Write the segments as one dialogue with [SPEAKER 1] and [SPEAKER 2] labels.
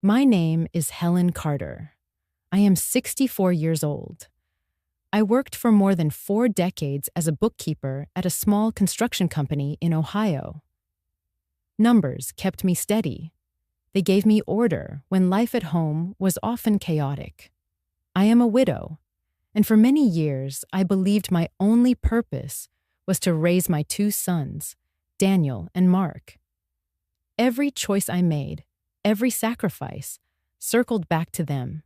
[SPEAKER 1] My name is Helen Carter. I am 64 years old. I worked for more than 4 decades as a bookkeeper at a small construction company in Ohio. Numbers kept me steady. They gave me order when life at home was often chaotic. I am a widow, and for many years I believed my only purpose was to raise my 2 sons, Daniel and Mark. Every choice I made, every sacrifice, circled back to them.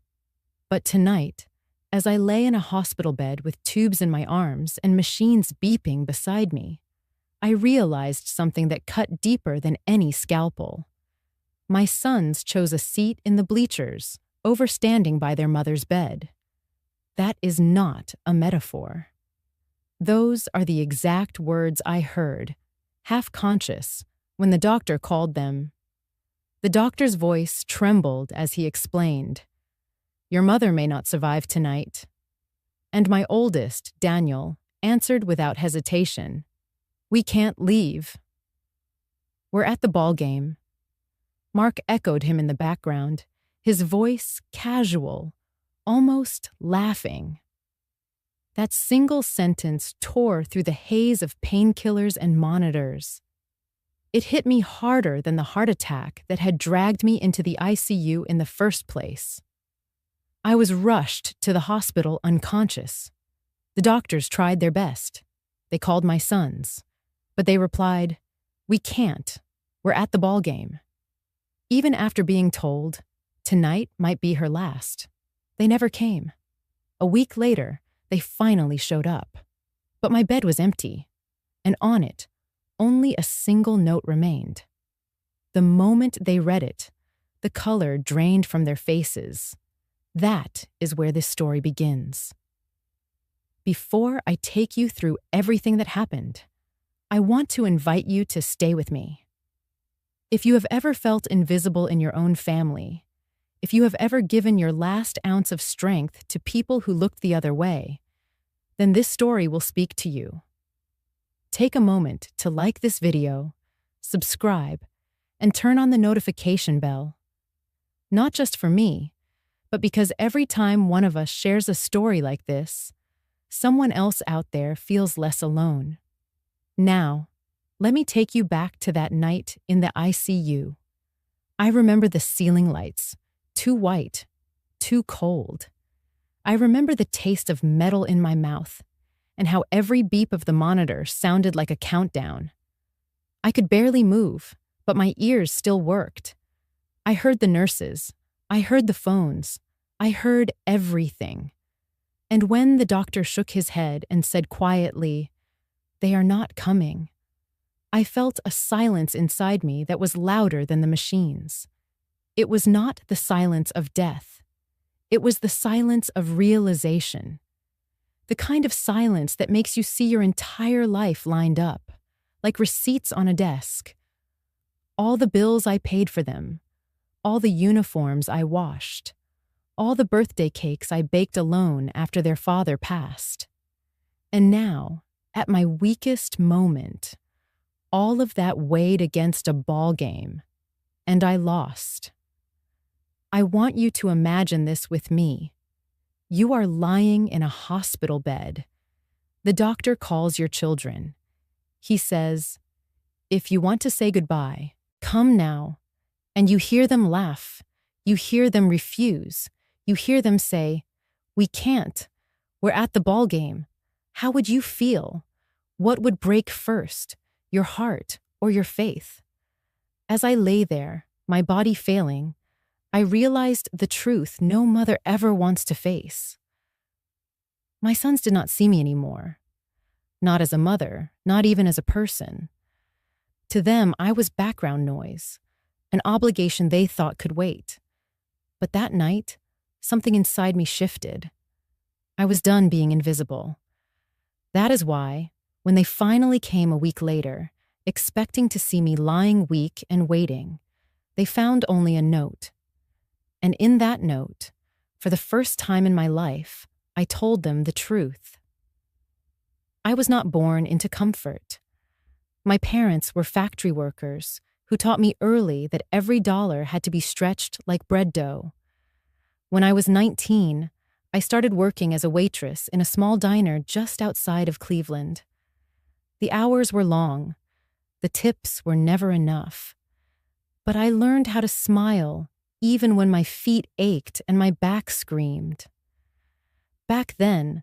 [SPEAKER 1] But tonight, as I lay in a hospital bed with tubes in my arms and machines beeping beside me, I realized something that cut deeper than any scalpel. My sons chose a seat in the bleachers, overstanding by their mother's bed. That is not a metaphor. Those are the exact words I heard, half conscious, when the doctor called them. The doctor's voice trembled as he explained, "Your mother may not survive tonight." And my oldest, Daniel, answered without hesitation, "We can't leave." "We're at the ball game." Mark echoed him in the background, his voice casual, almost laughing. That single sentence tore through the haze of painkillers and monitors. It hit me harder than the heart attack that had dragged me into the ICU in the first place. I was rushed to the hospital unconscious. The doctors tried their best. They called my sons, but they replied, "We can't. We're at the ball game." Even after being told, tonight might be her last, they never came. A week later, they finally showed up. But my bed was empty, and on it, only a single note remained. The moment they read it, the color drained from their faces. That is where this story begins. Before I take you through everything that happened, I want to invite you to stay with me. If you have ever felt invisible in your own family, if you have ever given your last ounce of strength to people who looked the other way, then this story will speak to you. Take a moment to like this video, subscribe, and turn on the notification bell. Not just for me, but because every time one of us shares a story like this, someone else out there feels less alone. Now, let me take you back to that night in the ICU. I remember the ceiling lights, too white, too cold. I remember the taste of metal in my mouth and how every beep of the monitor sounded like a countdown. I could barely move, but my ears still worked. I heard the nurses. I heard the phones. I heard everything. And when the doctor shook his head and said quietly, "They are not coming," I felt a silence inside me that was louder than the machines. It was not the silence of death. It was the silence of realization. The kind of silence that makes you see your entire life lined up, like receipts on a desk. All the bills I paid for them, all the uniforms I washed, all the birthday cakes I baked alone after their father passed. And now, at my weakest moment, all of that weighed against a ball game, and I lost. I want you to imagine this with me. You are lying in a hospital bed. The doctor calls your children. He says, "If you want to say goodbye, come now." And you hear them laugh. You hear them refuse. You hear them say, "We can't. We're at the ball game." How would you feel? What would break first, your heart or your faith? As I lay there, my body failing, I realized the truth no mother ever wants to face. My sons did not see me anymore. Not as a mother, not even as a person. To them, I was background noise, an obligation they thought could wait. But that night, something inside me shifted. I was done being invisible. That is why, when they finally came a week later, expecting to see me lying weak and waiting, they found only a note. And in that note, for the first time in my life, I told them the truth. I was not born into comfort. My parents were factory workers who taught me early that every dollar had to be stretched like bread dough. When I was 19, I started working as a waitress in a small diner just outside of Cleveland. The hours were long. The tips were never enough. But I learned how to smile even when my feet ached and my back screamed. Back then,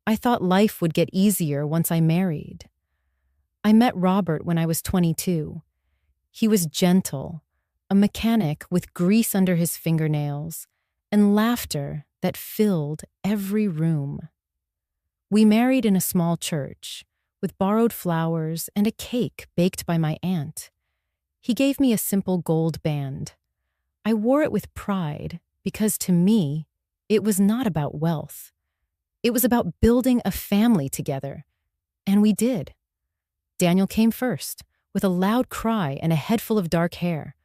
[SPEAKER 1] I thought life would get easier once I married. I met Robert when I was 22. He was gentle, a mechanic with grease under his fingernails, and laughter that filled every room. We married in a small church, with borrowed flowers and a cake baked by my aunt. He gave me a simple gold band. I wore it with pride because, to me, it was not about wealth. It was about building a family together. And we did. Daniel came first, with a loud cry and a head full of dark hair.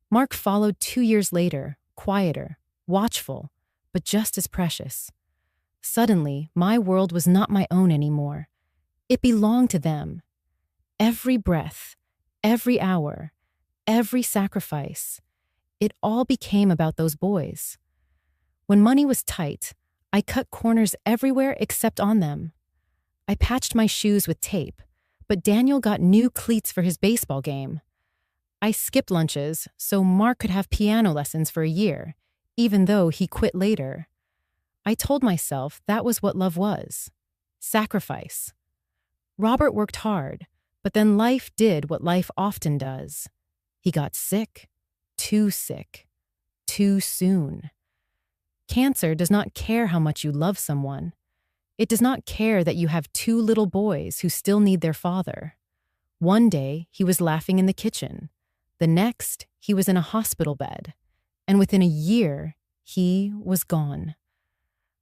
[SPEAKER 1] Mark followed 2 years later, quieter, watchful, but just as precious. Suddenly, my world was not my own anymore. It belonged to them. Every breath, every hour, every sacrifice, it all became about those boys. When money was tight, I cut corners everywhere except on them. I patched my shoes with tape, but Daniel got new cleats for his baseball game. I skipped lunches so Mark could have piano lessons for a year, even though he quit later. I told myself that was what love was: sacrifice. Robert worked hard, but then life did what life often does. He got sick, too soon. Cancer does not care how much you love someone. It does not care that you have 2 little boys who still need their father. One day, he was laughing in the kitchen. The next, he was in a hospital bed. And within a year, he was gone.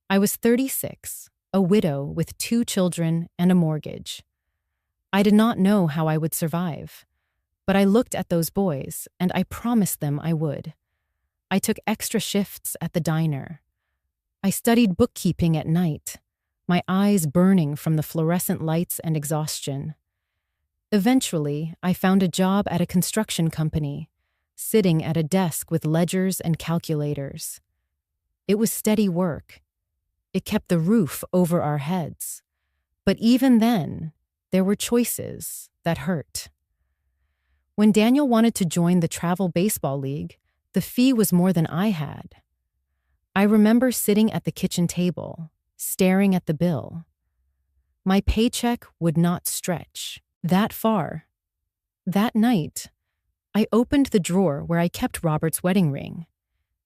[SPEAKER 1] I was 36, a widow with 2 children and a mortgage. I did not know how I would survive, but I looked at those boys and I promised them I would. I took extra shifts at the diner. I studied bookkeeping at night, my eyes burning from the fluorescent lights and exhaustion. Eventually, I found a job at a construction company, sitting at a desk with ledgers and calculators. It was steady work. It kept the roof over our heads. But even then, there were choices that hurt. When Daniel wanted to join the travel baseball league, the fee was more than I had. I remember sitting at the kitchen table, staring at the bill. My paycheck would not stretch that far. That night, I opened the drawer where I kept Robert's wedding ring,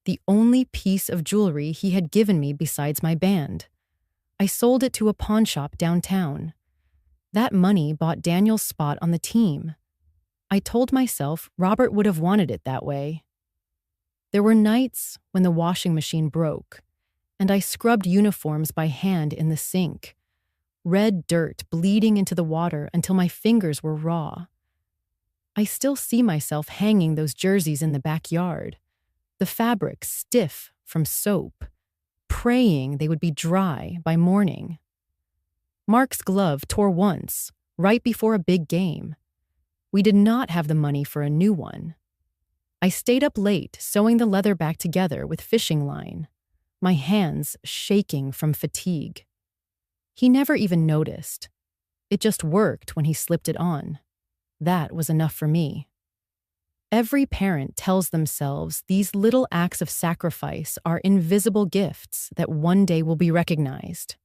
[SPEAKER 1] the only piece of jewelry he had given me besides my band. I sold it to a pawn shop downtown. That money bought Daniel's spot on the team. I told myself Robert would have wanted it that way. There were nights when the washing machine broke, and I scrubbed uniforms by hand in the sink, red dirt bleeding into the water until my fingers were raw. I still see myself hanging those jerseys in the backyard, the fabric stiff from soap, praying they would be dry by morning. Mark's glove tore once, right before a big game. We did not have the money for a new one. I stayed up late sewing the leather back together with fishing line, my hands shaking from fatigue. He never even noticed. It just worked when he slipped it on. That was enough for me. Every parent tells themselves these little acts of sacrifice are invisible gifts that one day will be recognized.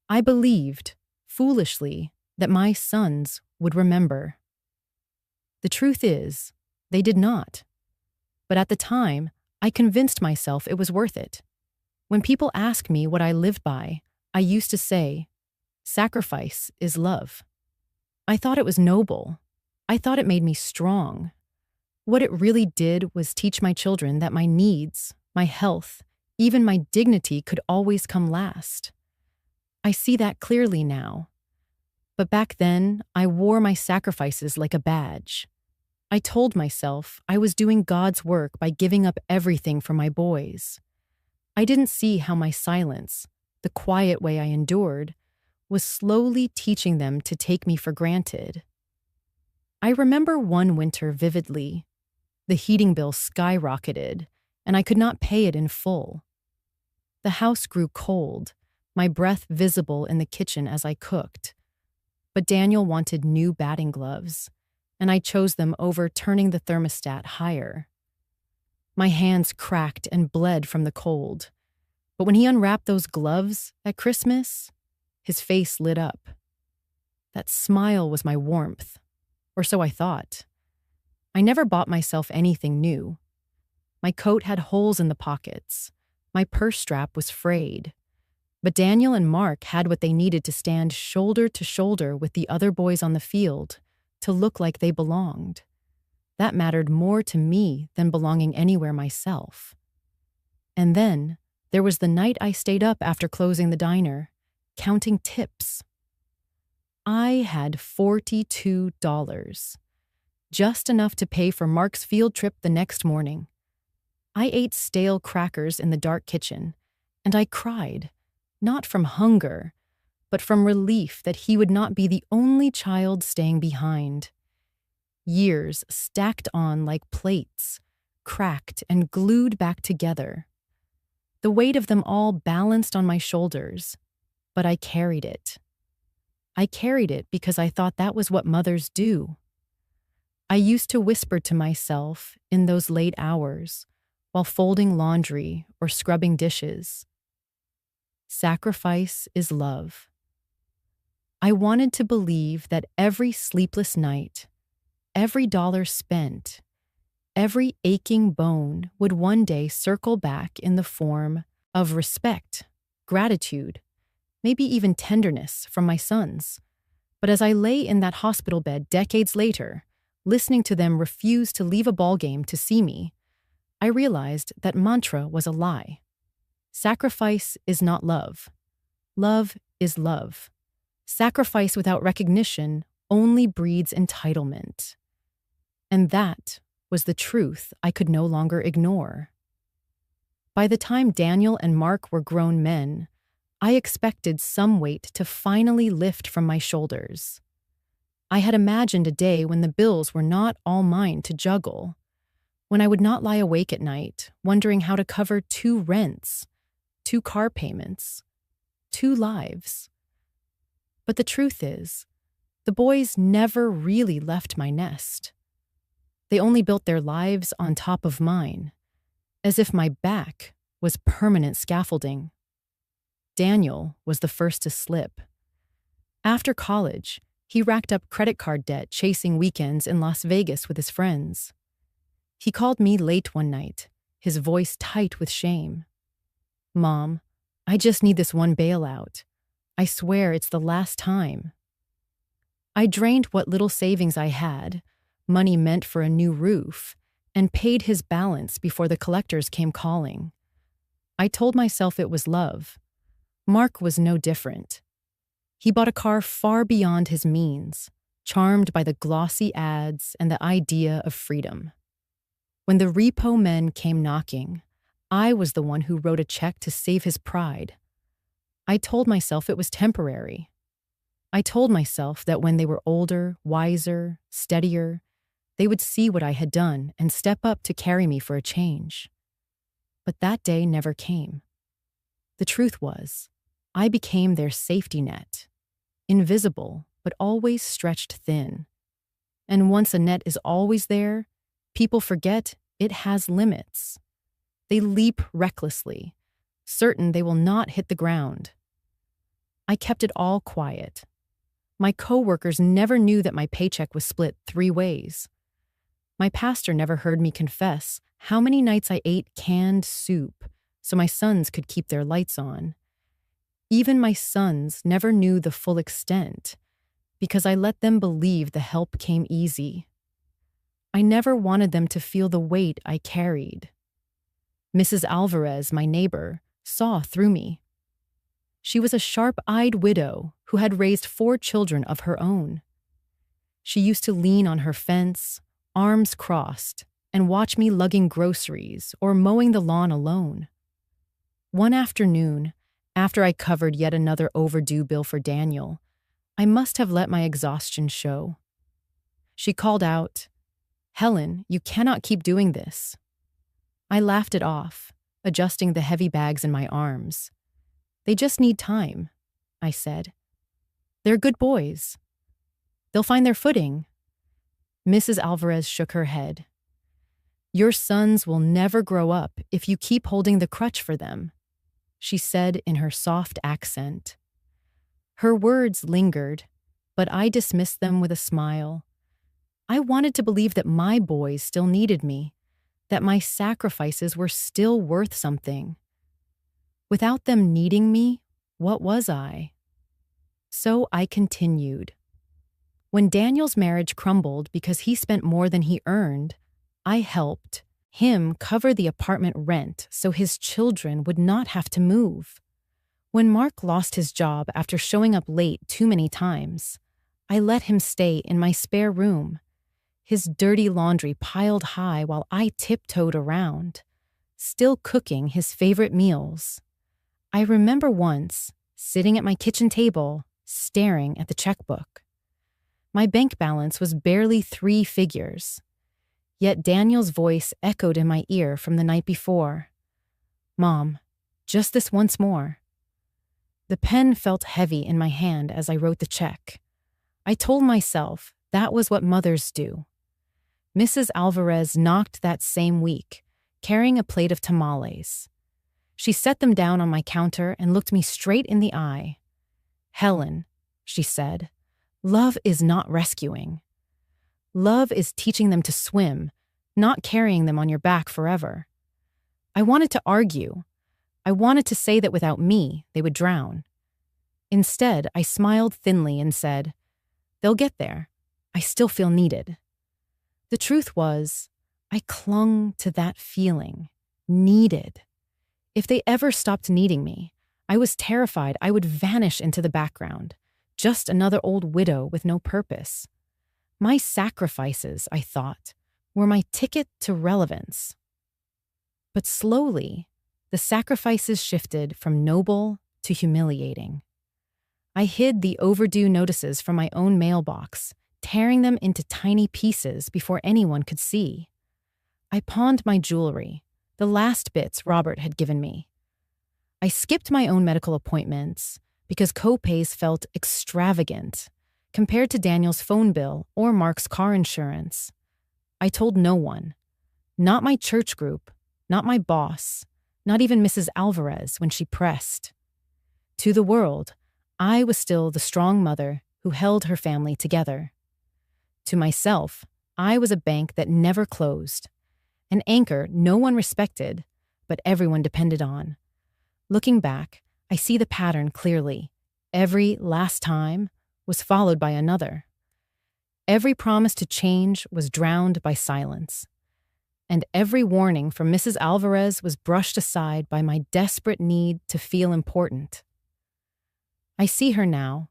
[SPEAKER 1] I believed, foolishly, that my sons would remember. The truth is, they did not. But at the time, I convinced myself it was worth it. When people ask me what I lived by, I used to say, sacrifice is love. I thought it was noble. I thought it made me strong. What it really did was teach my children that my needs, my health, even my dignity could always come last. I see that clearly now. But back then, I wore my sacrifices like a badge. I told myself I was doing God's work by giving up everything for my boys. I didn't see how my silence, the quiet way I endured, was slowly teaching them to take me for granted. I remember one winter vividly. The heating bill skyrocketed, and I could not pay it in full. The house grew cold, my breath visible in the kitchen as I cooked. But Daniel wanted new batting gloves, and I chose them over turning the thermostat higher. My hands cracked and bled from the cold, but when he unwrapped those gloves at Christmas, his face lit up. That smile was my warmth, or so I thought. I never bought myself anything new. My coat had holes in the pockets. My purse strap was frayed. But Daniel and Mark had what they needed to stand shoulder to shoulder with the other boys on the field, to look like they belonged. That mattered more to me than belonging anywhere myself. And then there was the night I stayed up after closing the diner, counting tips. I had $42, just enough to pay for Mark's field trip the next morning. I ate stale crackers in the dark kitchen, and I cried, not from hunger, but from relief that he would not be the only child staying behind. Years stacked on like plates, cracked and glued back together. The weight of them all balanced on my shoulders, but I carried it. I carried it because I thought that was what mothers do. I used to whisper to myself in those late hours while folding laundry or scrubbing dishes, "Sacrifice is love." I wanted to believe that every sleepless night, every dollar spent, every aching bone would one day circle back in the form of respect, gratitude, maybe even tenderness from my sons. But as I lay in that hospital bed decades later, listening to them refuse to leave a ball game to see me, I realized that mantra was a lie. Sacrifice is not love. Love is love. Sacrifice without recognition only breeds entitlement. And that was the truth I could no longer ignore. By the time Daniel and Mark were grown men, I expected some weight to finally lift from my shoulders. I had imagined a day when the bills were not all mine to juggle, when I would not lie awake at night wondering how to cover 2 rents, 2 car payments, 2 lives. But the truth is, the boys never really left my nest. They only built their lives on top of mine, as if my back was permanent scaffolding. Daniel was the first to slip. After college, he racked up credit card debt chasing weekends in Las Vegas with his friends. He called me late one night, his voice tight with shame. "Mom, I just need this one bailout. I swear it's the last time." I drained what little savings I had, money meant for a new roof, and paid his balance before the collectors came calling. I told myself it was love. Mark was no different. He bought a car far beyond his means, charmed by the glossy ads and the idea of freedom. When the repo men came knocking, I was the one who wrote a check to save his pride. I told myself it was temporary. I told myself that when they were older, wiser, steadier, they would see what I had done and step up to carry me for a change. But that day never came. The truth was, I became their safety net, invisible but always stretched thin. And once a net is always there, people forget it has limits. They leap recklessly, certain they will not hit the ground. I kept it all quiet. My coworkers never knew that my paycheck was split 3 ways. My pastor never heard me confess how many nights I ate canned soup so my sons could keep their lights on. Even my sons never knew the full extent because I let them believe the help came easy. I never wanted them to feel the weight I carried. Mrs. Alvarez, my neighbor, saw through me. She was a sharp-eyed widow who had raised 4 children of her own. She used to lean on her fence, arms crossed, and watch me lugging groceries or mowing the lawn alone. One afternoon, after I covered yet another overdue bill for Daniel, I must have let my exhaustion show. She called out, "Helen, you cannot keep doing this." I laughed it off, adjusting the heavy bags in my arms. "They just need time," I said. "They're good boys. They'll find their footing." Mrs. Alvarez shook her head. "Your sons will never grow up if you keep holding the crutch for them," she said in her soft accent. Her words lingered, but I dismissed them with a smile. I wanted to believe that my boys still needed me, that my sacrifices were still worth something. Without them needing me, what was I? So I continued. When Daniel's marriage crumbled because he spent more than he earned, I helped him cover the apartment rent so his children would not have to move. When Mark lost his job after showing up late too many times, I let him stay in my spare room, his dirty laundry piled high while I tiptoed around, still cooking his favorite meals. I remember once, sitting at my kitchen table, staring at the checkbook. My bank balance was barely 3 figures. Yet Daniel's voice echoed in my ear from the night before. "Mom, just this once more." The pen felt heavy in my hand as I wrote the check. I told myself that was what mothers do. Mrs. Alvarez knocked that same week, carrying a plate of tamales. She set them down on my counter and looked me straight in the eye. "Helen," she said, "love is not rescuing. Love is teaching them to swim, not carrying them on your back forever." I wanted to argue. I wanted to say that without me, they would drown. Instead, I smiled thinly and said, "They'll get there. I still feel needed." The truth was, I clung to that feeling, needed. If they ever stopped needing me, I was terrified I would vanish into the background, just another old widow with no purpose. My sacrifices, I thought, were my ticket to relevance. But slowly, the sacrifices shifted from noble to humiliating. I hid the overdue notices from my own mailbox, tearing them into tiny pieces before anyone could see. I pawned my jewelry, the last bits Robert had given me. I skipped my own medical appointments because co-pays felt extravagant compared to Daniel's phone bill or Mark's car insurance. I told no one, not my church group, not my boss, not even Mrs. Alvarez when she pressed. To the world, I was still the strong mother who held her family together. To myself, I was a bank that never closed, an anchor no one respected, but everyone depended on. Looking back, I see the pattern clearly. Every last time was followed by another. Every promise to change was drowned by silence. And every warning from Mrs. Alvarez was brushed aside by my desperate need to feel important. I see her now,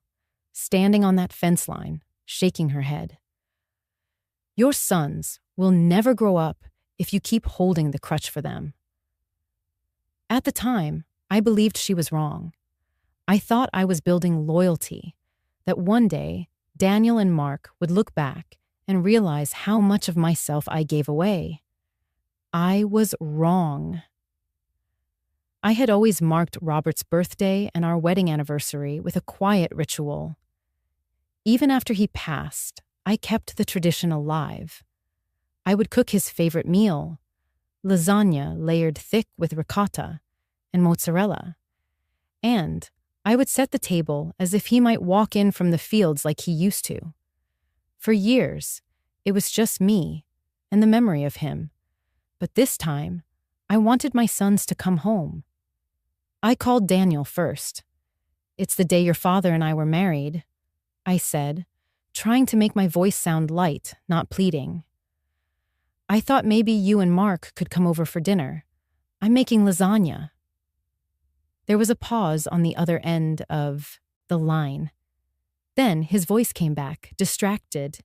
[SPEAKER 1] standing on that fence line, shaking her head. "Your sons will never grow up if you keep holding the crutch for them." At the time, I believed she was wrong. I thought I was building loyalty, that one day Daniel and Mark would look back and realize how much of myself I gave away. I was wrong. I had always marked Robert's birthday and our wedding anniversary with a quiet ritual. Even after he passed, I kept the tradition alive. I would cook his favorite meal, lasagna layered thick with ricotta and mozzarella. And I would set the table as if he might walk in from the fields like he used to. For years, it was just me and the memory of him. But this time, I wanted my sons to come home. I called Daniel first. "It's the day your father and I were married," I said, trying to make my voice sound light, not pleading. "I thought maybe you and Mark could come over for dinner. I'm making lasagna." There was a pause on the other end of the line. Then his voice came back, distracted.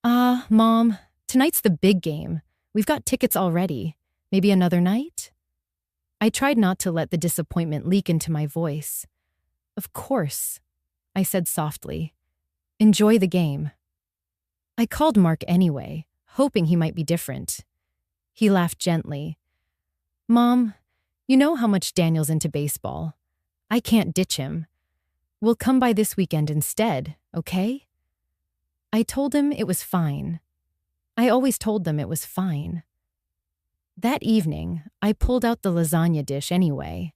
[SPEAKER 1] Mom, tonight's the big game. We've got tickets already. Maybe another night?" I tried not to let the disappointment leak into my voice. "Of course," I said softly. "Enjoy the game." I called Mark anyway, hoping he might be different. He laughed gently. Mom, you know how much Daniel's into baseball. I can't ditch him. We'll come by this weekend instead, okay? I told him it was fine. I always told them it was fine. That evening, I pulled out the lasagna dish anyway.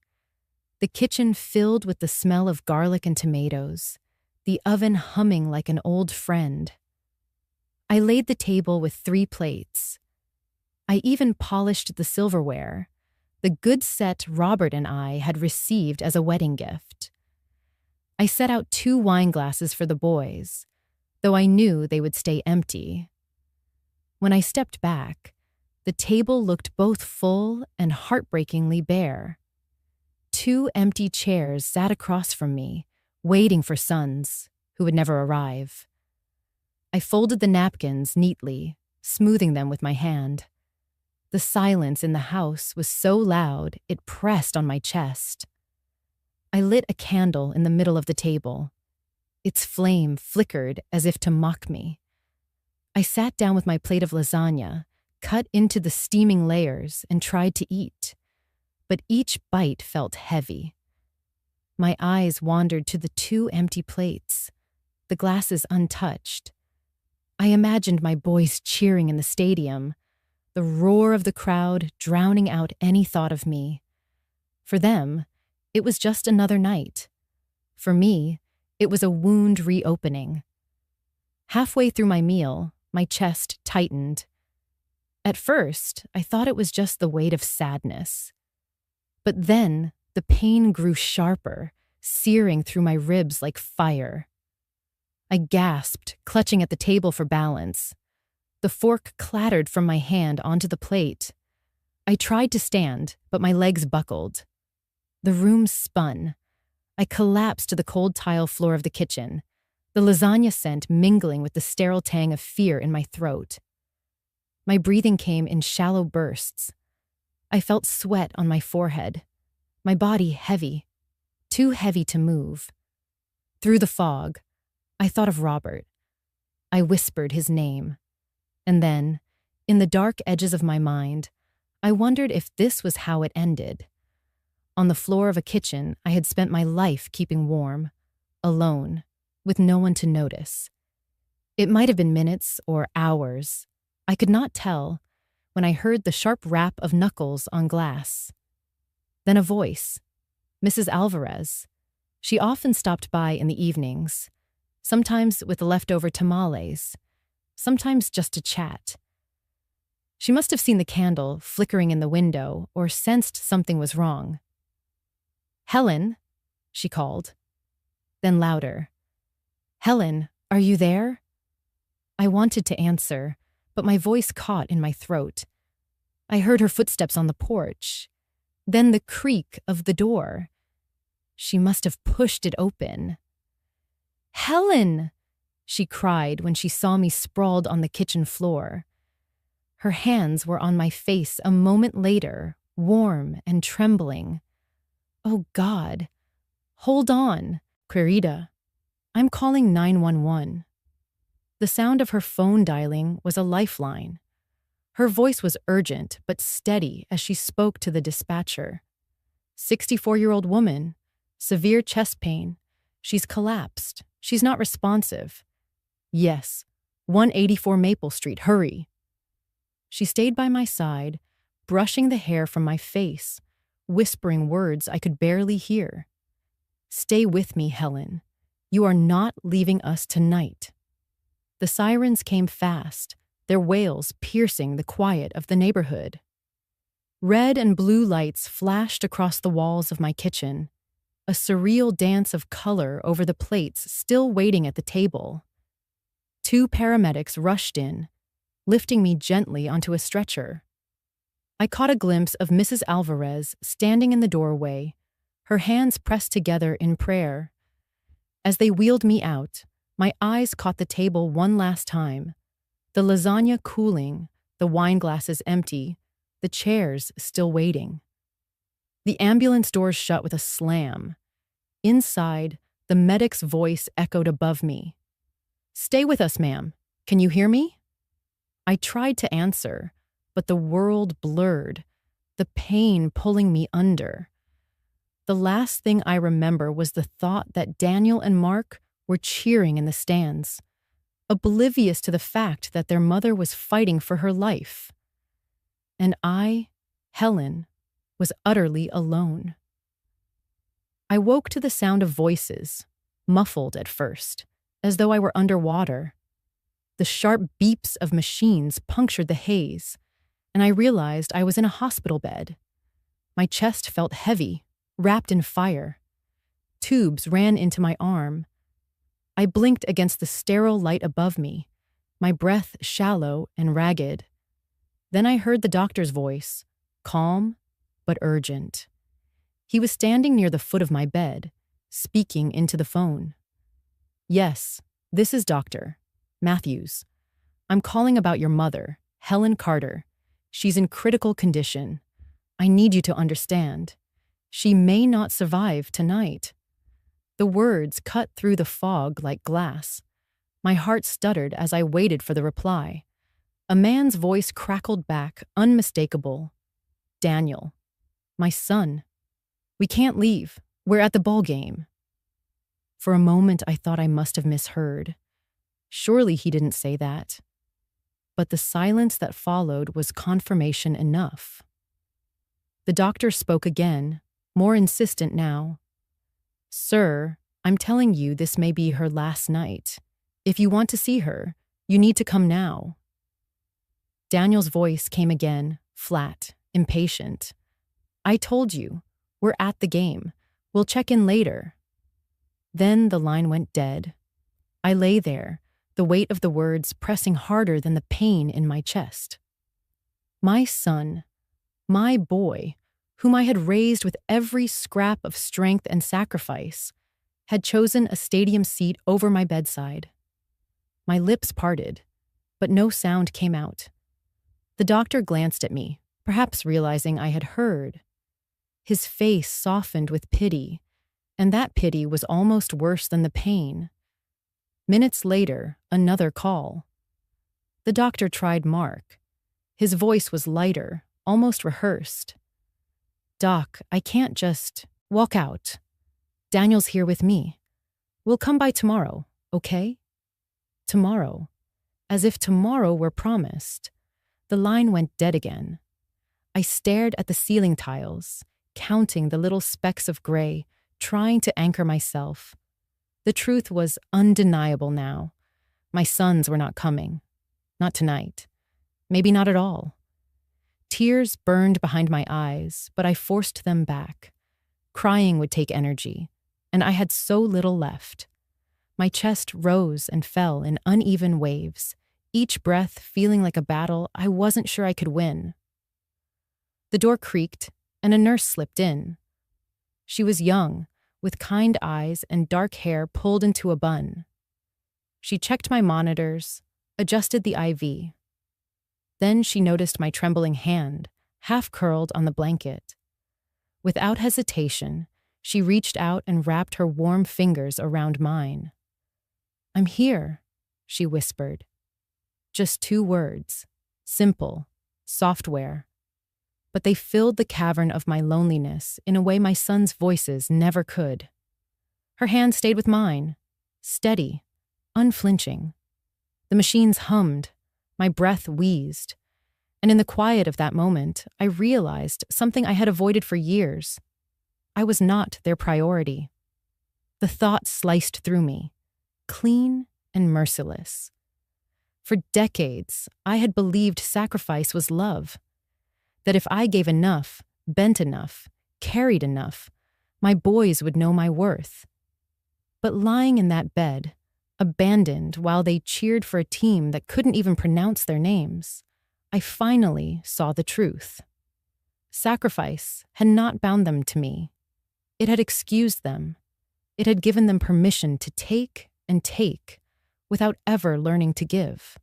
[SPEAKER 1] The kitchen filled with the smell of garlic and tomatoes, the oven humming like an old friend. I laid the table with 3 plates. I even polished the silverware, the good set Robert and I had received as a wedding gift. I set out 2 wine glasses for the boys, though I knew they would stay empty. When I stepped back, the table looked both full and heartbreakingly bare. 2 empty chairs sat across from me, waiting for sons who would never arrive. I folded the napkins neatly, smoothing them with my hand. The silence in the house was so loud it pressed on my chest. I lit a candle in the middle of the table. Its flame flickered as if to mock me. I sat down with my plate of lasagna, cut into the steaming layers, and tried to eat. But each bite felt heavy. My eyes wandered to the 2 empty plates, the glasses untouched. I imagined my boys cheering in the stadium, the roar of the crowd drowning out any thought of me. For them, it was just another night. For me, it was a wound reopening. Halfway through my meal, my chest tightened. At first, I thought it was just the weight of sadness. But then, the pain grew sharper, searing through my ribs like fire. I gasped, clutching at the table for balance. The fork clattered from my hand onto the plate. I tried to stand, but my legs buckled. The room spun. I collapsed to the cold tile floor of the kitchen, the lasagna scent mingling with the sterile tang of fear in my throat. My breathing came in shallow bursts. I felt sweat on my forehead, my body heavy, too heavy to move. Through the fog, I thought of Robert. I whispered his name. And then, in the dark edges of my mind, I wondered if this was how it ended. On the floor of a kitchen I had spent my life keeping warm, alone, with no one to notice. It might have been minutes or hours. I could not tell, when I heard the sharp rap of knuckles on glass. Then a voice. Mrs. Alvarez. She often stopped by in the evenings, sometimes with leftover tamales, sometimes just to chat. She must have seen the candle flickering in the window or sensed something was wrong. Helen, she called. Then louder. Helen, are you there? I wanted to answer, but my voice caught in my throat. I heard her footsteps on the porch, then the creak of the door. She must have pushed it open. Helen, she cried when she saw me sprawled on the kitchen floor. Her hands were on my face a moment later, warm and trembling. Oh God. Hold on, querida. I'm calling 911. The sound of her phone dialing was a lifeline. Her voice was urgent but steady as she spoke to the dispatcher. 64-year-old woman, severe chest pain. She's collapsed. She's not responsive. Yes, 184 Maple Street, hurry. She stayed by my side, brushing the hair from my face, whispering words I could barely hear. Stay with me, Helen. You are not leaving us tonight. The sirens came fast, their wails piercing the quiet of the neighborhood. Red and blue lights flashed across the walls of my kitchen, a surreal dance of color over the plates still waiting at the table. 2 paramedics rushed in, lifting me gently onto a stretcher. I caught a glimpse of Mrs. Alvarez standing in the doorway, her hands pressed together in prayer. As they wheeled me out, my eyes caught the table one last time, the lasagna cooling, the wine glasses empty, the chairs still waiting. The ambulance doors shut with a slam. Inside, the medic's voice echoed above me. Stay with us, ma'am. Can you hear me? I tried to answer, but the world blurred, the pain pulling me under. The last thing I remember was the thought that Daniel and Mark were cheering in the stands, oblivious to the fact that their mother was fighting for her life. And I, Helen, was utterly alone. I woke to the sound of voices, muffled at first, as though I were underwater. The sharp beeps of machines punctured the haze, and I realized I was in a hospital bed. My chest felt heavy, wrapped in fire. Tubes ran into my arm. I blinked against the sterile light above me, my breath shallow and ragged. Then I heard the doctor's voice, calm but urgent. He was standing near the foot of my bed, speaking into the phone. "Yes, this is Dr. Matthews. I'm calling about your mother, Helen Carter. She's in critical condition. I need you to understand. She may not survive tonight." The words cut through the fog like glass. My heart stuttered as I waited for the reply. A man's voice crackled back, unmistakable. "Daniel, my son. We can't leave. We're at the ball game." For a moment, I thought I must have misheard. Surely he didn't say that. But the silence that followed was confirmation enough. The doctor spoke again, more insistent now. "Sir, I'm telling you this may be her last night. If you want to see her, you need to come now." Daniel's voice came again, flat, impatient. "I told you, we're at the game. We'll check in later." Then the line went dead. I lay there, the weight of the words pressing harder than the pain in my chest. My son, my boy, whom I had raised with every scrap of strength and sacrifice, had chosen a stadium seat over my bedside. My lips parted, but no sound came out. The doctor glanced at me, perhaps realizing I had heard. His face softened with pity, and that pity was almost worse than the pain. Minutes later, another call. The doctor tried Mark. His voice was lighter, almost rehearsed. "Doc, I can't just walk out. Daniel's here with me. We'll come by tomorrow, okay?" Tomorrow. As if tomorrow were promised. The line went dead again. I stared at the ceiling tiles, counting the little specks of gray, trying to anchor myself. The truth was undeniable now. My sons were not coming. Not tonight. Maybe not at all. Tears burned behind my eyes, but I forced them back. Crying would take energy, and I had so little left. My chest rose and fell in uneven waves, each breath feeling like a battle I wasn't sure I could win. The door creaked, and a nurse slipped in. She was young, with kind eyes and dark hair pulled into a bun. She checked my monitors, adjusted the IV. Then she noticed my trembling hand, half curled on the blanket. Without hesitation, she reached out and wrapped her warm fingers around mine. "I'm here," she whispered. Just 2 words, simple, software. But they filled the cavern of my loneliness in a way my son's voices never could. Her hand stayed with mine, steady, unflinching. The machines hummed, my breath wheezed, and in the quiet of that moment, I realized something I had avoided for years. I was not their priority. The thought sliced through me, clean and merciless. For decades, I had believed sacrifice was love. That if I gave enough, bent enough, carried enough, my boys would know my worth. But lying in that bed, abandoned while they cheered for a team that couldn't even pronounce their names, I finally saw the truth. Sacrifice had not bound them to me. It had excused them. It had given them permission to take and take without ever learning to give.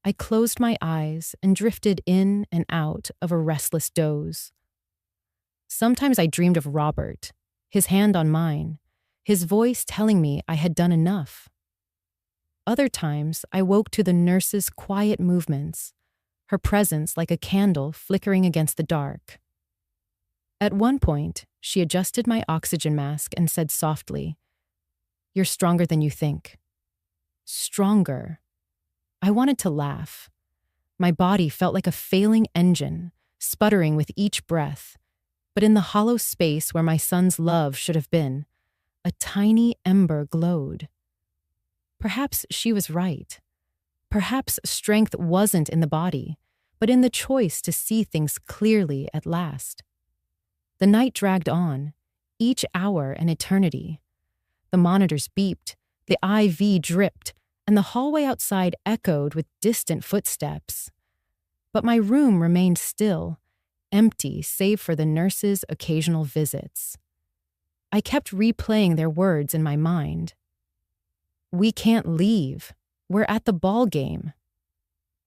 [SPEAKER 1] I closed my eyes and drifted in and out of a restless doze. Sometimes I dreamed of Robert, his hand on mine, his voice telling me I had done enough. Other times, I woke to the nurse's quiet movements, her presence like a candle flickering against the dark. At one point, she adjusted my oxygen mask and said softly, "You're stronger than you think." Stronger. I wanted to laugh. My body felt like a failing engine, sputtering with each breath. But in the hollow space where my son's love should have been, a tiny ember glowed. Perhaps she was right. Perhaps strength wasn't in the body, but in the choice to see things clearly at last. The night dragged on, each hour an eternity. The monitors beeped, the IV dripped, and the hallway outside echoed with distant footsteps. But my room remained still, empty save for the nurse's occasional visits. I kept replaying their words in my mind. "We can't leave. We're at the ball game."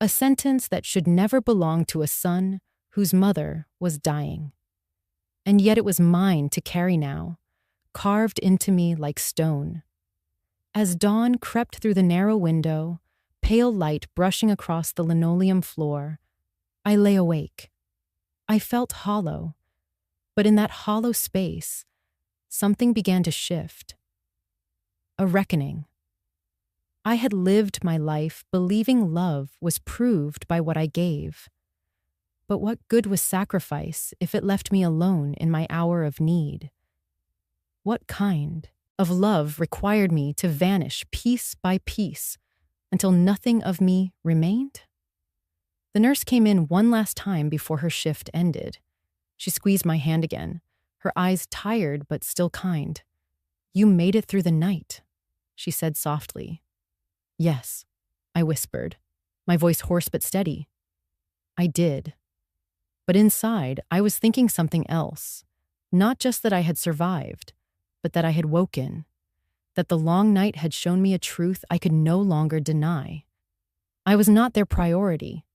[SPEAKER 1] A sentence that should never belong to a son whose mother was dying. And yet it was mine to carry now, carved into me like stone. As dawn crept through the narrow window, pale light brushing across the linoleum floor, I lay awake. I felt hollow, but in that hollow space, something began to shift. A reckoning. I had lived my life believing love was proved by what I gave. But what good was sacrifice if it left me alone in my hour of need? What kind of love required me to vanish piece by piece until nothing of me remained? The nurse came in one last time before her shift ended. She squeezed my hand again, her eyes tired but still kind. "You made it through the night," she said softly. "Yes," I whispered, my voice hoarse but steady. "I did." But inside, I was thinking something else. Not just that I had survived, but that I had woken. That the long night had shown me a truth I could no longer deny. I was not their priority.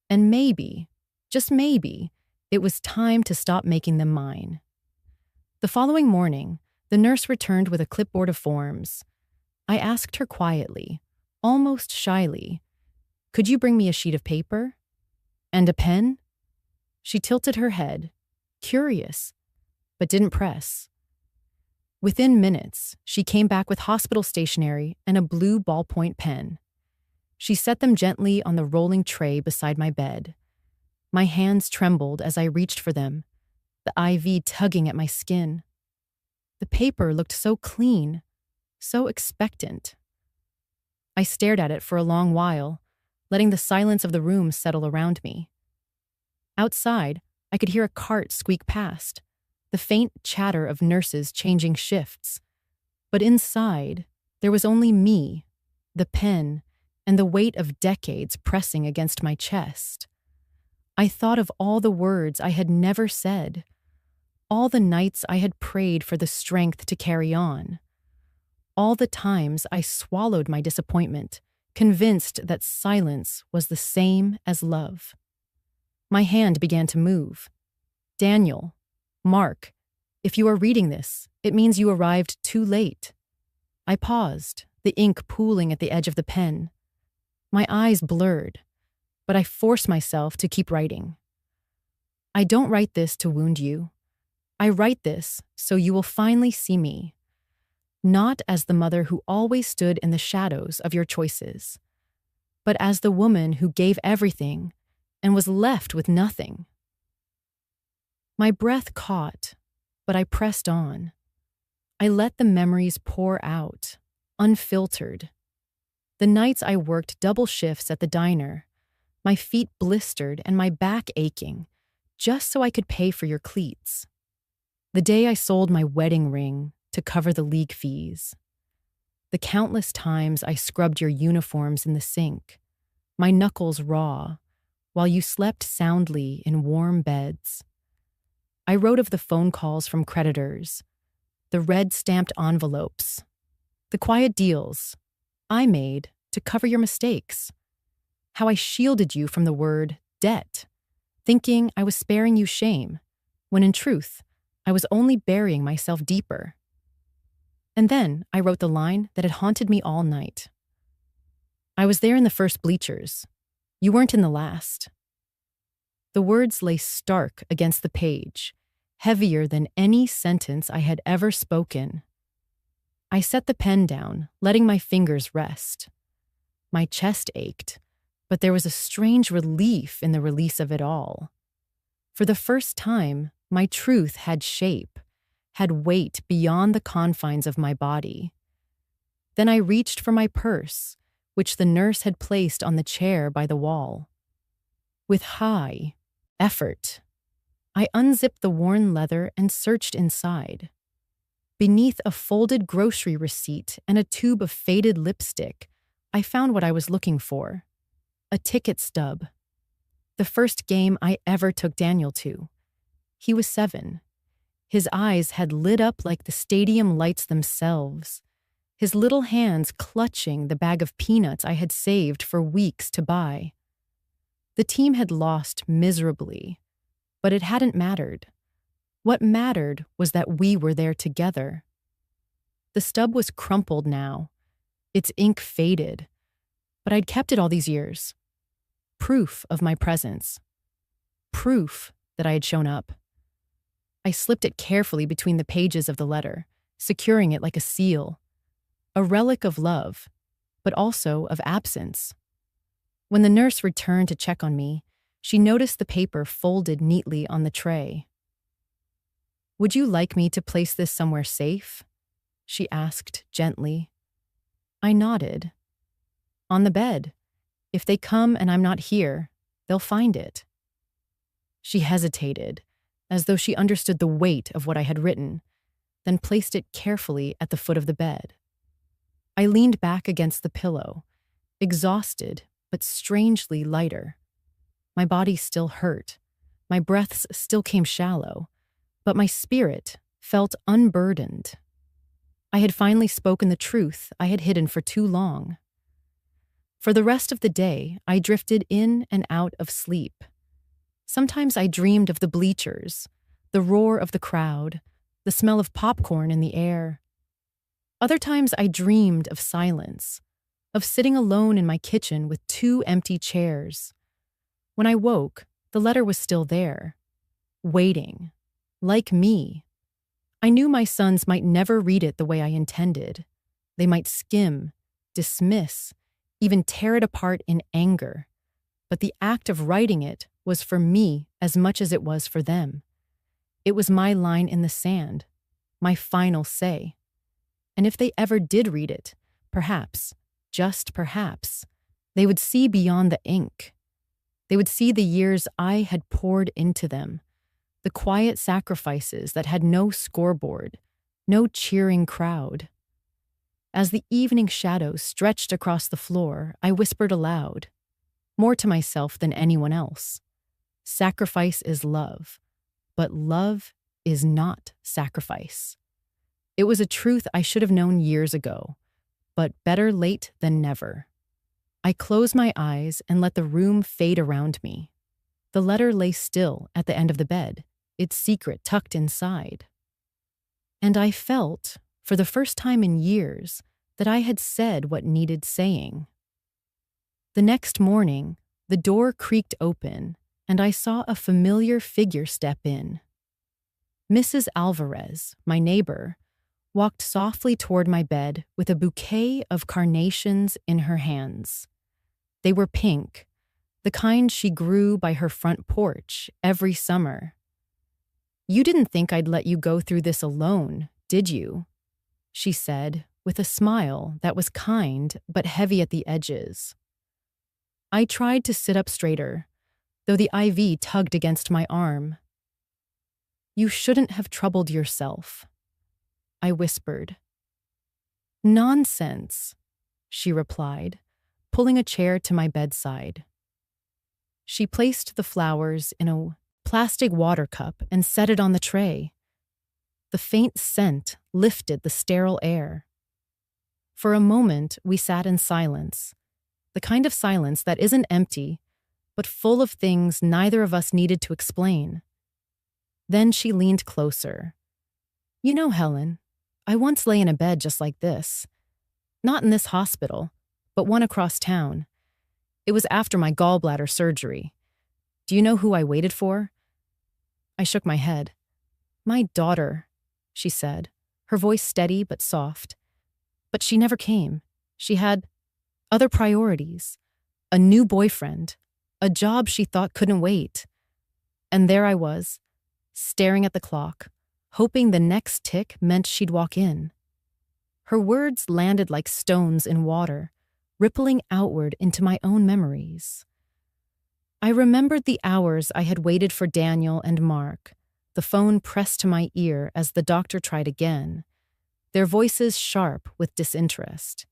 [SPEAKER 1] And maybe, just maybe, it was time to stop making them mine. The following morning, the nurse returned with a clipboard of forms. I asked her quietly, almost shyly, "Could you bring me a sheet of paper? And a pen?" She tilted her head, curious, but didn't press. Within minutes, she came back with hospital stationery and a blue ballpoint pen. She set them gently on the rolling tray beside my bed. My hands trembled as I reached for them, the IV tugging at my skin. The paper looked so clean, so expectant. I stared at it for a long while, letting the silence of the room settle around me. Outside, I could hear a cart squeak past, the faint chatter of nurses changing shifts. But inside, there was only me, the pen, and the weight of decades pressing against my chest. I thought of all the words I had never said, all the nights I had prayed for the strength to carry on, all the times I swallowed my disappointment, convinced that silence was the same as love. My hand began to move. "Daniel, Mark, if you are reading this, it means you arrived too late." I paused, the ink pooling at the edge of the pen. My eyes blurred, but I forced myself to keep writing. "I don't write this to wound you. I write this so you will finally see me, not as the mother who always stood in the shadows of your choices, but as the woman who gave everything and was left with nothing." My breath caught, but I pressed on. I let the memories pour out, unfiltered. The nights I worked double shifts at the diner, my feet blistered and my back aching, just so I could pay for your cleats. The day I sold my wedding ring to cover the league fees. The countless times I scrubbed your uniforms in the sink, my knuckles raw, while you slept soundly in warm beds. I wrote of the phone calls from creditors, the red-stamped envelopes, the quiet deals I made to cover your mistakes, how I shielded you from the word debt, thinking I was sparing you shame, when in truth, I was only burying myself deeper. And then I wrote the line that had haunted me all night. I was there in the first bleachers. You weren't in the last. The words lay stark against the page, heavier than any sentence I had ever spoken. I set the pen down, letting my fingers rest. My chest ached, but there was a strange relief in the release of it all. For the first time, my truth had shape, had weight beyond the confines of my body. Then I reached for my purse, which the nurse had placed on the chair by the wall. With high effort, I unzipped the worn leather and searched inside. Beneath a folded grocery receipt and a tube of faded lipstick, I found what I was looking for: a ticket stub. The first game I ever took Daniel to. He was 7. His eyes had lit up like the stadium lights themselves, his little hands clutching the bag of peanuts I had saved for weeks to buy. The team had lost miserably, but it hadn't mattered. What mattered was that we were there together. The stub was crumpled now, its ink faded, but I'd kept it all these years. Proof of my presence. Proof that I had shown up. I slipped it carefully between the pages of the letter, securing it like a seal. A relic of love, but also of absence. When the nurse returned to check on me, she noticed the paper folded neatly on the tray. "Would you like me to place this somewhere safe?" she asked gently. I nodded. "On the bed. If they come and I'm not here, they'll find it." She hesitated, as though she understood the weight of what I had written, then placed it carefully at the foot of the bed. I leaned back against the pillow, exhausted but strangely lighter. My body still hurt, my breaths still came shallow, but my spirit felt unburdened. I had finally spoken the truth I had hidden for too long. For the rest of the day, I drifted in and out of sleep. Sometimes I dreamed of the bleachers, the roar of the crowd, the smell of popcorn in the air. Other times I dreamed of silence, of sitting alone in my kitchen with 2 empty chairs. When I woke, the letter was still there, waiting, like me. I knew my sons might never read it the way I intended. They might skim, dismiss, even tear it apart in anger. But the act of writing it was for me as much as it was for them. It was my line in the sand, my final say. And if they ever did read it, perhaps, just perhaps, they would see beyond the ink. They would see the years I had poured into them, the quiet sacrifices that had no scoreboard, no cheering crowd. As the evening shadows stretched across the floor, I whispered aloud, more to myself than anyone else. Sacrifice is love, but love is not sacrifice. It was a truth I should have known years ago, but better late than never. I closed my eyes and let the room fade around me. The letter lay still at the end of the bed, its secret tucked inside. And I felt, for the first time in years, that I had said what needed saying. The next morning, the door creaked open, and I saw a familiar figure step in. Mrs. Alvarez, my neighbor, walked softly toward my bed with a bouquet of carnations in her hands. They were pink, the kind she grew by her front porch every summer. "You didn't think I'd let you go through this alone, did you?" she said, with a smile that was kind but heavy at the edges. I tried to sit up straighter, though the IV tugged against my arm. "You shouldn't have troubled yourself," I whispered. "Nonsense," she replied, pulling a chair to my bedside. She placed the flowers in a plastic water cup and set it on the tray. The faint scent lifted the sterile air. For a moment, we sat in silence, the kind of silence that isn't empty, but full of things neither of us needed to explain. Then she leaned closer. "You know, Helen, I once lay in a bed just like this. Not in this hospital, but one across town. It was after my gallbladder surgery. Do you know who I waited for? I shook my head. My daughter, she said, her voice steady but soft. But she never came. She had other priorities, a new boyfriend, a job she thought couldn't wait. And there I was, staring at the clock, hoping the next tick meant she'd walk in. Her words landed like stones in water, rippling outward into my own memories. I remembered the hours I had waited for Daniel and Mark, the phone pressed to my ear as the doctor tried again, their voices sharp with disinterest.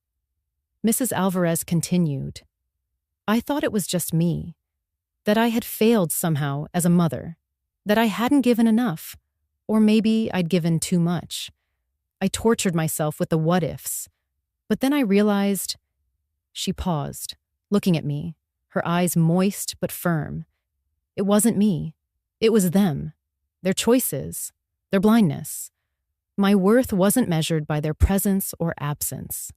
[SPEAKER 1] Mrs. Alvarez continued. I thought it was just me, that I had failed somehow as a mother, that I hadn't given enough, or maybe I'd given too much. I tortured myself with the what-ifs, but then I realized. She paused, looking at me, her eyes moist but firm. It wasn't me. It was them, their choices, their blindness. My worth wasn't measured by their presence or absence.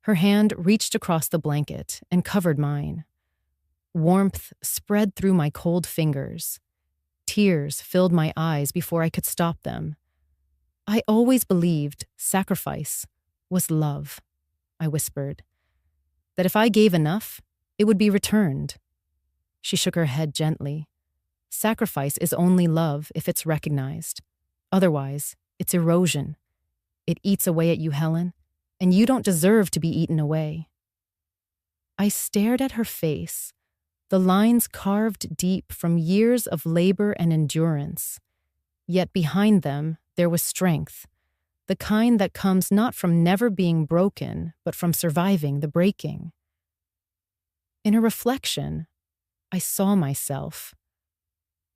[SPEAKER 1] Her hand reached across the blanket and covered mine. Warmth spread through my cold fingers. Tears filled my eyes before I could stop them. I always believed sacrifice was love, I whispered. That if I gave enough, it would be returned. She shook her head gently. Sacrifice is only love if it's recognized. Otherwise, it's erosion. It eats away at you, Helen, and you don't deserve to be eaten away. I stared at her face, the lines carved deep from years of labor and endurance. Yet behind them, there was strength, the kind that comes not from never being broken, but from surviving the breaking. In a reflection, I saw myself.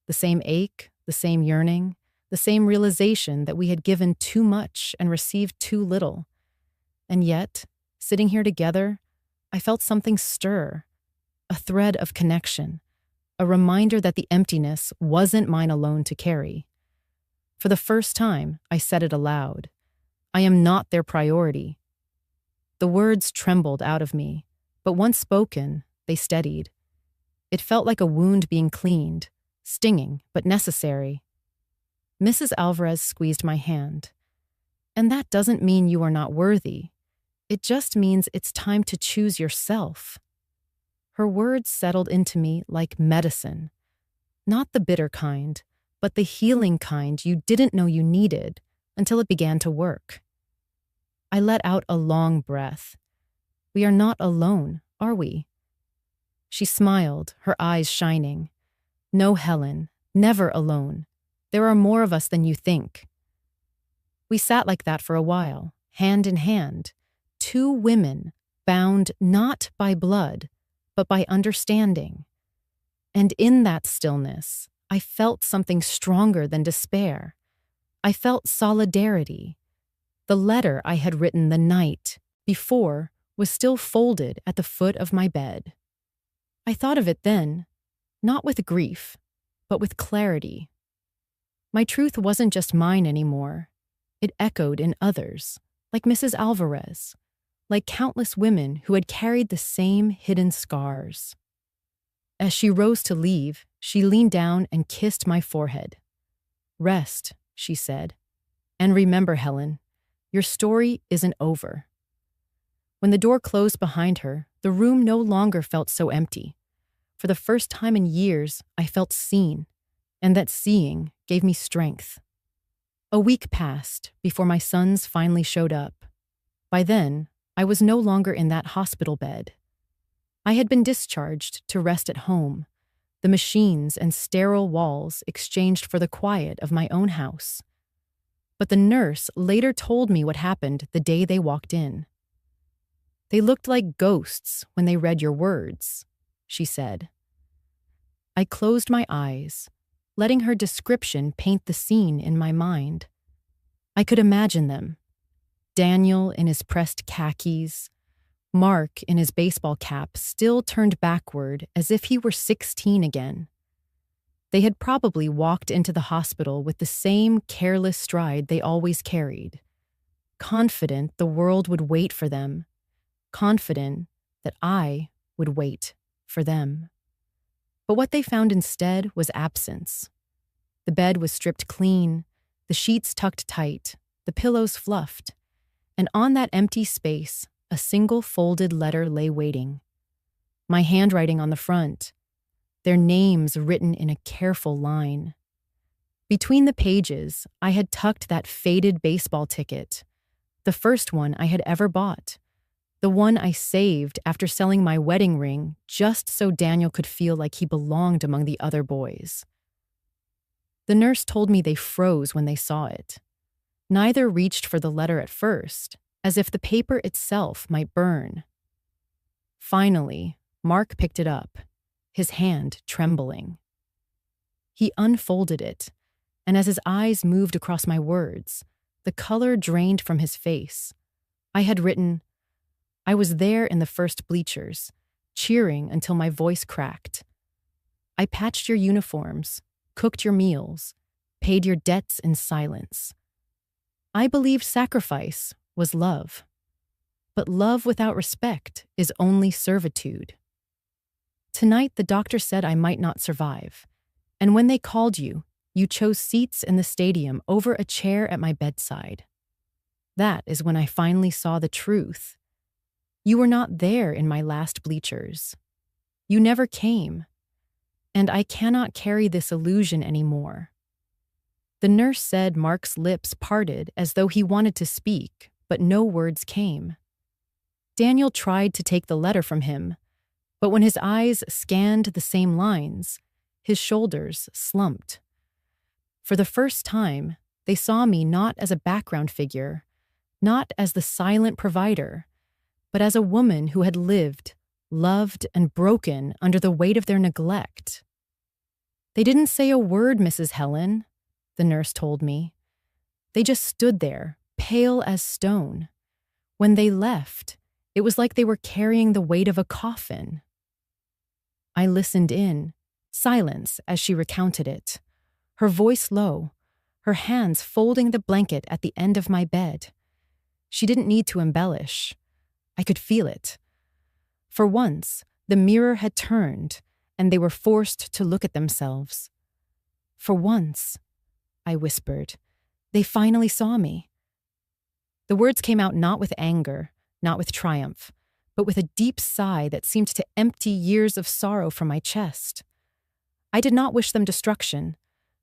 [SPEAKER 1] The same ache, the same yearning, the same realization that we had given too much and received too little. And yet, sitting here together, I felt something stir, a thread of connection, a reminder that the emptiness wasn't mine alone to carry. For the first time, I said it aloud. I am not their priority. The words trembled out of me, but once spoken, they steadied. It felt like a wound being cleaned, stinging but necessary. Mrs. Alvarez squeezed my hand. And that doesn't mean you are not worthy. It just means it's time to choose yourself. Her words settled into me like medicine. Not the bitter kind, but the healing kind you didn't know you needed until it began to work. I let out a long breath. We are not alone, are we? She smiled, her eyes shining. No, Helen, never alone. There are more of us than you think. We sat like that for a while, hand in hand, two women bound not by blood, but by understanding. And in that stillness, I felt something stronger than despair. I felt solidarity. The letter I had written the night before was still folded at the foot of my bed. I thought of it then, not with grief, but with clarity. My truth wasn't just mine anymore. It echoed in others, like Mrs. Alvarez, like countless women who had carried the same hidden scars. As she rose to leave, she leaned down and kissed my forehead. Rest, she said. And remember, Helen, your story isn't over. When the door closed behind her, the room no longer felt so empty. For the first time in years, I felt seen, and that seeing gave me strength. A week passed before my sons finally showed up. By then, I was no longer in that hospital bed. I had been discharged to rest at home, the machines and sterile walls exchanged for the quiet of my own house. But the nurse later told me what happened the day they walked in. They looked like ghosts when they read your words, she said. I closed my eyes, letting her description paint the scene in my mind. I could imagine them. Daniel in his pressed khakis, Mark in his baseball cap still turned backward as if he were 16 again. They had probably walked into the hospital with the same careless stride they always carried, confident the world would wait for them, confident that I would wait for them. But what they found instead was absence. The bed was stripped clean, the sheets tucked tight, the pillows fluffed, and on that empty space, a single folded letter lay waiting. My handwriting on the front, their names written in a careful line. Between the pages, I had tucked that faded baseball ticket, the first one I had ever bought, the one I saved after selling my wedding ring just so Daniel could feel like he belonged among the other boys. The nurse told me they froze when they saw it. Neither reached for the letter at first, as if the paper itself might burn. Finally, Mark picked it up, his hand trembling. He unfolded it, and as his eyes moved across my words, the color drained from his face. I had written, "I was there in the first bleachers, cheering until my voice cracked. I patched your uniforms, cooked your meals, paid your debts in silence. I believed sacrifice was love. But love without respect is only servitude. Tonight, the doctor said I might not survive. And when they called you, you chose seats in the stadium over a chair at my bedside. That is when I finally saw the truth. You were not there in my last bleachers. You never came. And I cannot carry this illusion anymore." The nurse said Mark's lips parted as though he wanted to speak, but no words came. Daniel tried to take the letter from him, but when his eyes scanned the same lines, his shoulders slumped. For the first time, they saw me not as a background figure, not as the silent provider, but as a woman who had lived, loved, and broken under the weight of their neglect. "They didn't say a word, Mrs. Helen," the nurse told me. "They just stood there, pale as stone. When they left, it was like they were carrying the weight of a coffin." I listened in, silence as she recounted it, her voice low, her hands folding the blanket at the end of my bed. She didn't need to embellish. I could feel it. For once, the mirror had turned, and they were forced to look at themselves. "For once," I whispered, "they finally saw me." The words came out not with anger, not with triumph, but with a deep sigh that seemed to empty years of sorrow from my chest. I did not wish them destruction,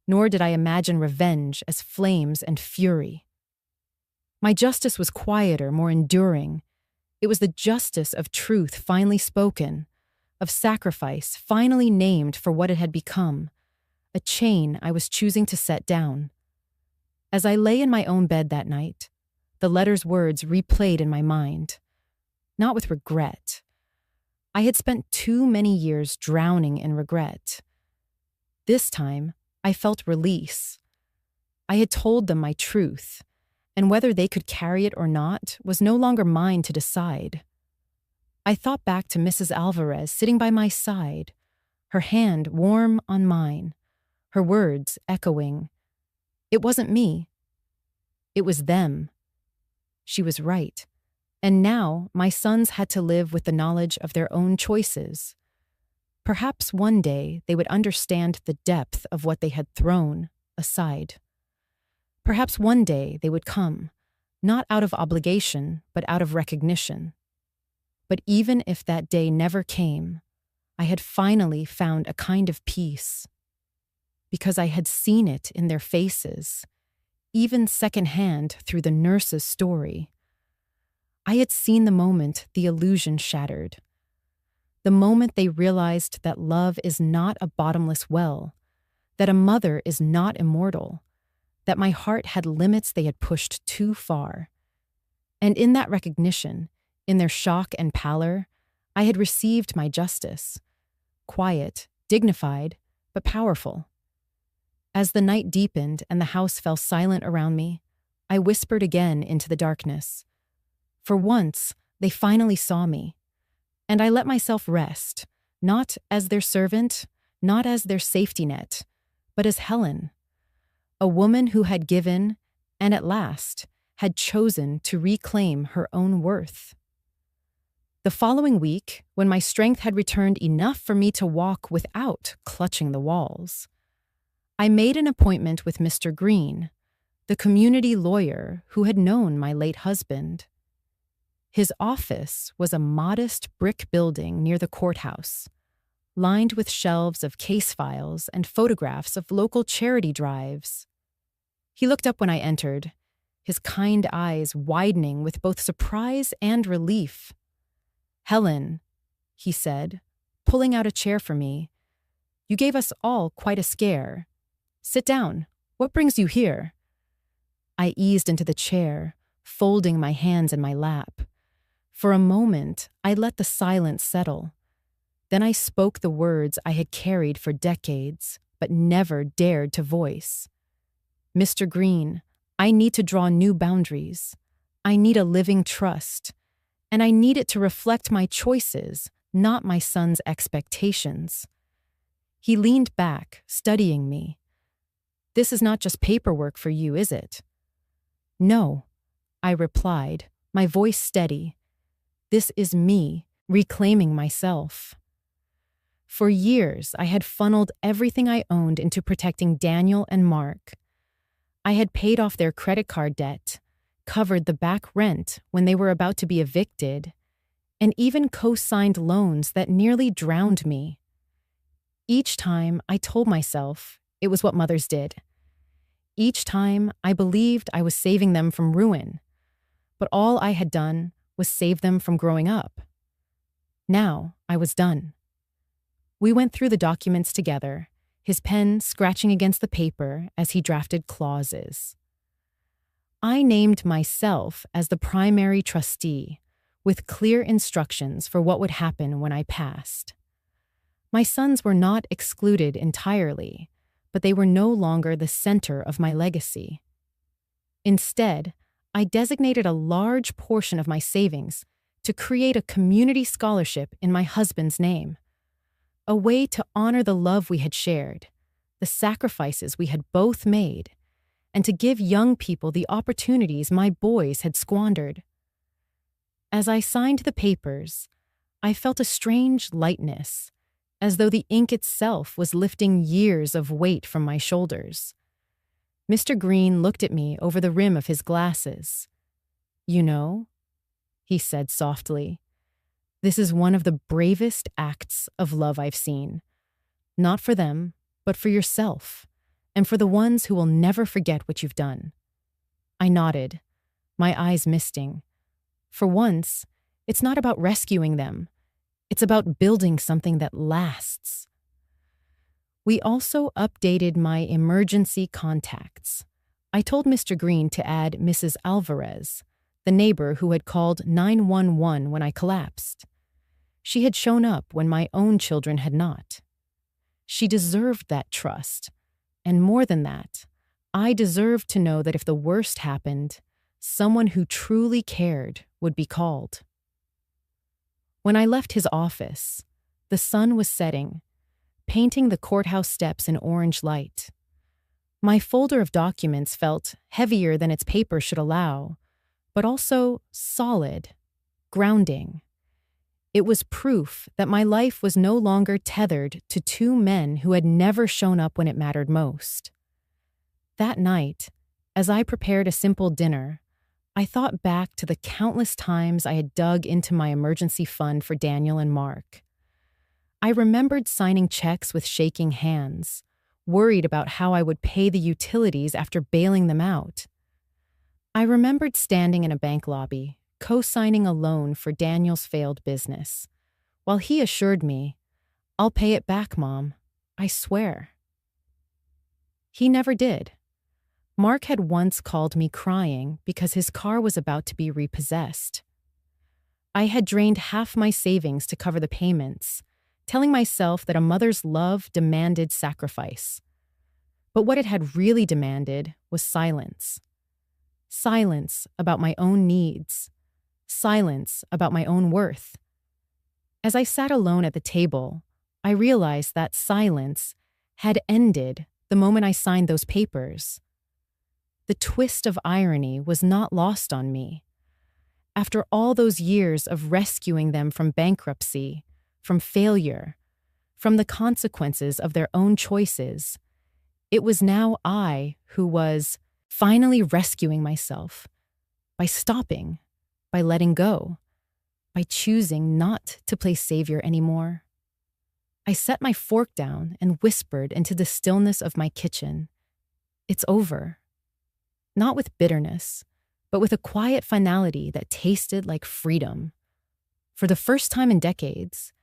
[SPEAKER 1] nor did I imagine revenge as flames and fury. My justice was quieter, more enduring. It was the justice of truth finally spoken, of sacrifice finally named for what it had become, a chain I was choosing to set down. As I lay in my own bed that night, the letter's words replayed in my mind, not with regret. I had spent too many years drowning in regret. This time, I felt release. I had told them my truth, and whether they could carry it or not was no longer mine to decide. I thought back to Mrs. Alvarez sitting by my side, her hand warm on mine, her words echoing. It wasn't me. It was them. She was right. And now my sons had to live with the knowledge of their own choices. Perhaps one day they would understand the depth of what they had thrown aside. Perhaps one day they would come, not out of obligation, but out of recognition. But even if that day never came, I had finally found a kind of peace. Because I had seen it in their faces, even secondhand through the nurse's story. I had seen the moment the illusion shattered. The moment they realized that love is not a bottomless well, that a mother is not immortal, that my heart had limits they had pushed too far. And in that recognition, in their shock and pallor, I had received my justice. Quiet, dignified, but powerful. As the night deepened and the house fell silent around me, I whispered again into the darkness. For once, they finally saw me. And I let myself rest, not as their servant, not as their safety net, but as Helen, a woman who had given, and at last, had chosen to reclaim her own worth. The following week, when my strength had returned enough for me to walk without clutching the walls, I made an appointment with Mr. Green, the community lawyer who had known my late husband. His office was a modest brick building near the courthouse, lined with shelves of case files and photographs of local charity drives. He looked up when I entered, his kind eyes widening with both surprise and relief. "Helen," he said, pulling out a chair for me, "you gave us all quite a scare. Sit down. What brings you here?" I eased into the chair, folding my hands in my lap. For a moment, I let the silence settle. Then I spoke the words I had carried for decades, but never dared to voice. "Mr. Green, I need to draw new boundaries. I need a living trust. And I need it to reflect my choices, not my son's expectations." He leaned back, studying me. "This is not just paperwork for you, is it?" "No," I replied, my voice steady. "This is me, reclaiming myself." For years, I had funneled everything I owned into protecting Daniel and Mark. I had paid off their credit card debt, covered the back rent when they were about to be evicted, and even co-signed loans that nearly drowned me. Each time I told myself it was what mothers did. Each time I believed I was saving them from ruin, but all I had done was save them from growing up. Now I was done. We went through the documents together, his pen scratching against the paper as he drafted clauses. I named myself as the primary trustee, with clear instructions for what would happen when I passed. My sons were not excluded entirely, but they were no longer the center of my legacy. Instead, I designated a large portion of my savings to create a community scholarship in my husband's name, a way to honor the love we had shared, the sacrifices we had both made, and to give young people the opportunities my boys had squandered. As I signed the papers, I felt a strange lightness, as though the ink itself was lifting years of weight from my shoulders. Mr. Green looked at me over the rim of his glasses. "You know," he said softly, "this is one of the bravest acts of love I've seen. Not for them, but for yourself, and for the ones who will never forget what you've done." I nodded, my eyes misting. For once, it's not about rescuing them. It's about building something that lasts. We also updated my emergency contacts. I told Mr. Green to add Mrs. Alvarez, the neighbor who had called 911 when I collapsed. She had shown up when my own children had not. She deserved that trust. And more than that, I deserved to know that if the worst happened, someone who truly cared would be called. When I left his office, the sun was setting, painting the courthouse steps in orange light. My folder of documents felt heavier than its paper should allow, but also solid, grounding. It was proof that my life was no longer tethered to two men who had never shown up when it mattered most. That night, as I prepared a simple dinner, I thought back to the countless times I had dug into my emergency fund for Daniel and Mark. I remembered signing checks with shaking hands, worried about how I would pay the utilities after bailing them out. I remembered standing in a bank lobby, co-signing a loan for Daniel's failed business, while he assured me, "I'll pay it back, Mom. I swear." He never did. Mark had once called me crying because his car was about to be repossessed. I had drained half my savings to cover the payments, telling myself that a mother's love demanded sacrifice. But what it had really demanded was silence. Silence about my own needs. Silence about my own worth. As I sat alone at the table, I realized that silence had ended the moment I signed those papers. The twist of irony was not lost on me. After all those years of rescuing them from bankruptcy, from failure, from the consequences of their own choices, it was now I who was finally rescuing myself by stopping, by letting go, by choosing not to play savior anymore. I set my fork down and whispered into the stillness of my kitchen, "It's over." Not with bitterness, but with a quiet finality that tasted like freedom. For the first time in decades,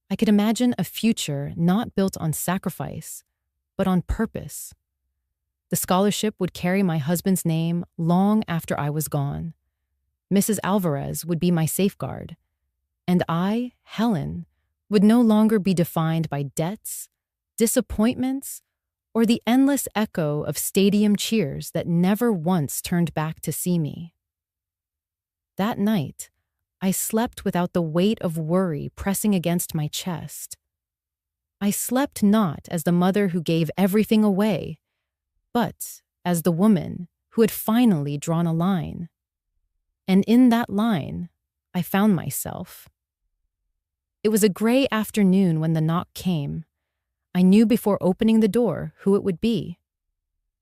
[SPEAKER 1] I could imagine a future not built on sacrifice, but on purpose. The scholarship would carry my husband's name long after I was gone. Mrs. Alvarez would be my safeguard. And I, Helen, would no longer be defined by debts, disappointments, or the endless echo of stadium cheers that never once turned back to see me. That night, I slept without the weight of worry pressing against my chest. I slept not as the mother who gave everything away, but as the woman who had finally drawn a line. And in that line, I found myself. It was a gray afternoon when the knock came. I knew before opening the door who it would be.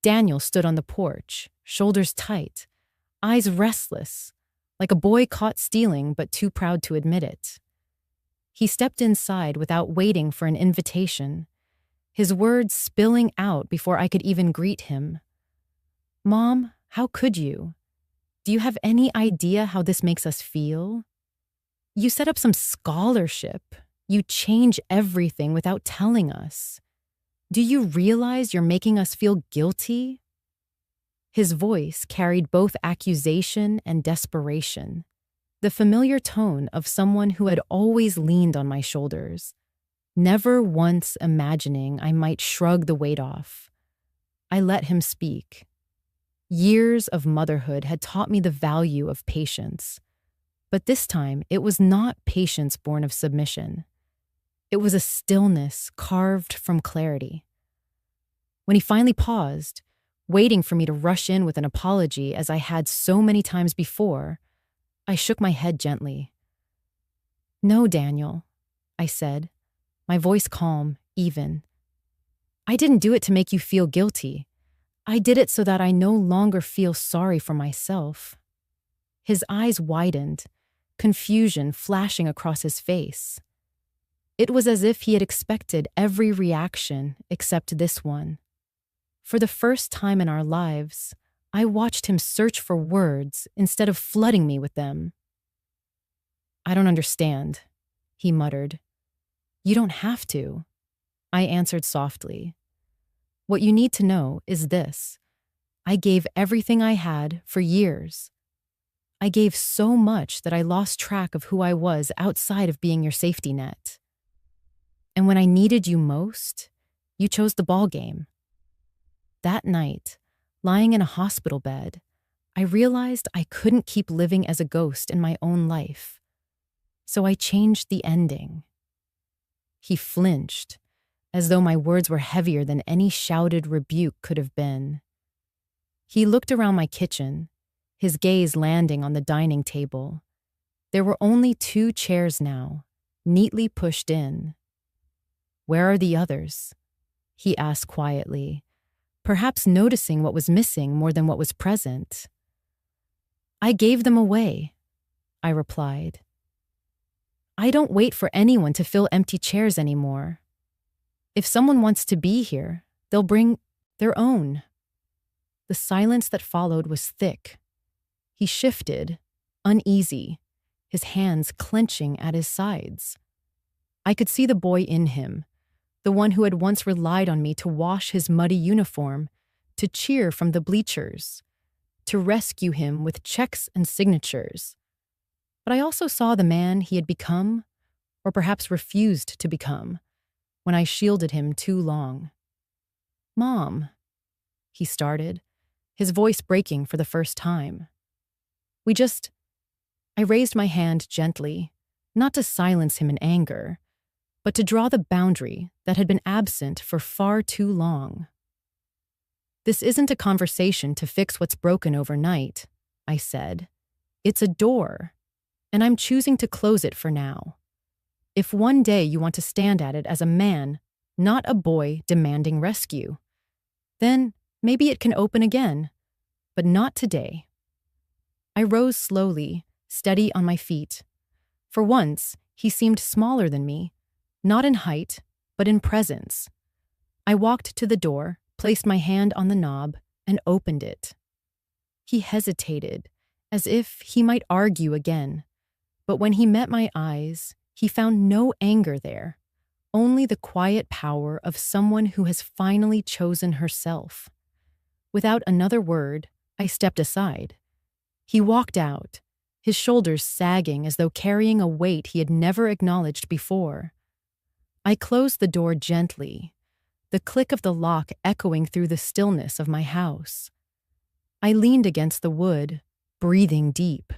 [SPEAKER 1] Daniel stood on the porch, shoulders tight, eyes restless, like a boy caught stealing but too proud to admit it. He stepped inside without waiting for an invitation, his words spilling out before I could even greet him. "Mom, how could you? Do you have any idea how this makes us feel? You set up some scholarship. You change everything without telling us. Do you realize you're making us feel guilty?" His voice carried both accusation and desperation, the familiar tone of someone who had always leaned on my shoulders, never once imagining I might shrug the weight off. I let him speak. Years of motherhood had taught me the value of patience, but this time it was not patience born of submission. It was a stillness carved from clarity. When he finally paused, waiting for me to rush in with an apology as I had so many times before, I shook my head gently. "No, Daniel," I said, my voice calm, even. "I didn't do it to make you feel guilty. I did it so that I no longer feel sorry for myself." His eyes widened, confusion flashing across his face. It was as if he had expected every reaction except this one. For the first time in our lives, I watched him search for words instead of flooding me with them. "I don't understand," he muttered. "You don't have to," I answered softly. "What you need to know is this. I gave everything I had for years. I gave so much that I lost track of who I was outside of being your safety net. And when I needed you most, you chose the ball game." That night, lying in a hospital bed, I realized I couldn't keep living as a ghost in my own life. So I changed the ending. He flinched, as though my words were heavier than any shouted rebuke could have been. He looked around my kitchen, his gaze landing on the dining table. There were only 2 chairs now, neatly pushed in. "Where are the others?" he asked quietly, perhaps noticing what was missing more than what was present. "I gave them away," I replied. "I don't wait for anyone to fill empty chairs anymore. If someone wants to be here, they'll bring their own." The silence that followed was thick. He shifted, uneasy, his hands clenching at his sides. I could see the boy in him, the one who had once relied on me to wash his muddy uniform, to cheer from the bleachers, to rescue him with checks and signatures. But I also saw the man he had become, or perhaps refused to become, when I shielded him too long. "Mom," he started, his voice breaking for the first time. I raised my hand gently, not to silence him in anger, but to draw the boundary that had been absent for far too long. "This isn't a conversation to fix what's broken overnight," I said. "It's a door. and I'm choosing to close it for now. If one day you want to stand at it as a man, not a boy demanding rescue, then maybe it can open again, but not today. I rose slowly, steady on my feet. For once, he seemed smaller than me, not in height, but in presence. I walked to the door, placed my hand on the knob, and opened it. He hesitated, as if he might argue again, but when he met my eyes, he found no anger there, only the quiet power of someone who has finally chosen herself. Without another word, I stepped aside. He walked out, his shoulders sagging as though carrying a weight he had never acknowledged before. I closed the door gently, the click of the lock echoing through the stillness of my house. I leaned against the wood, breathing deep.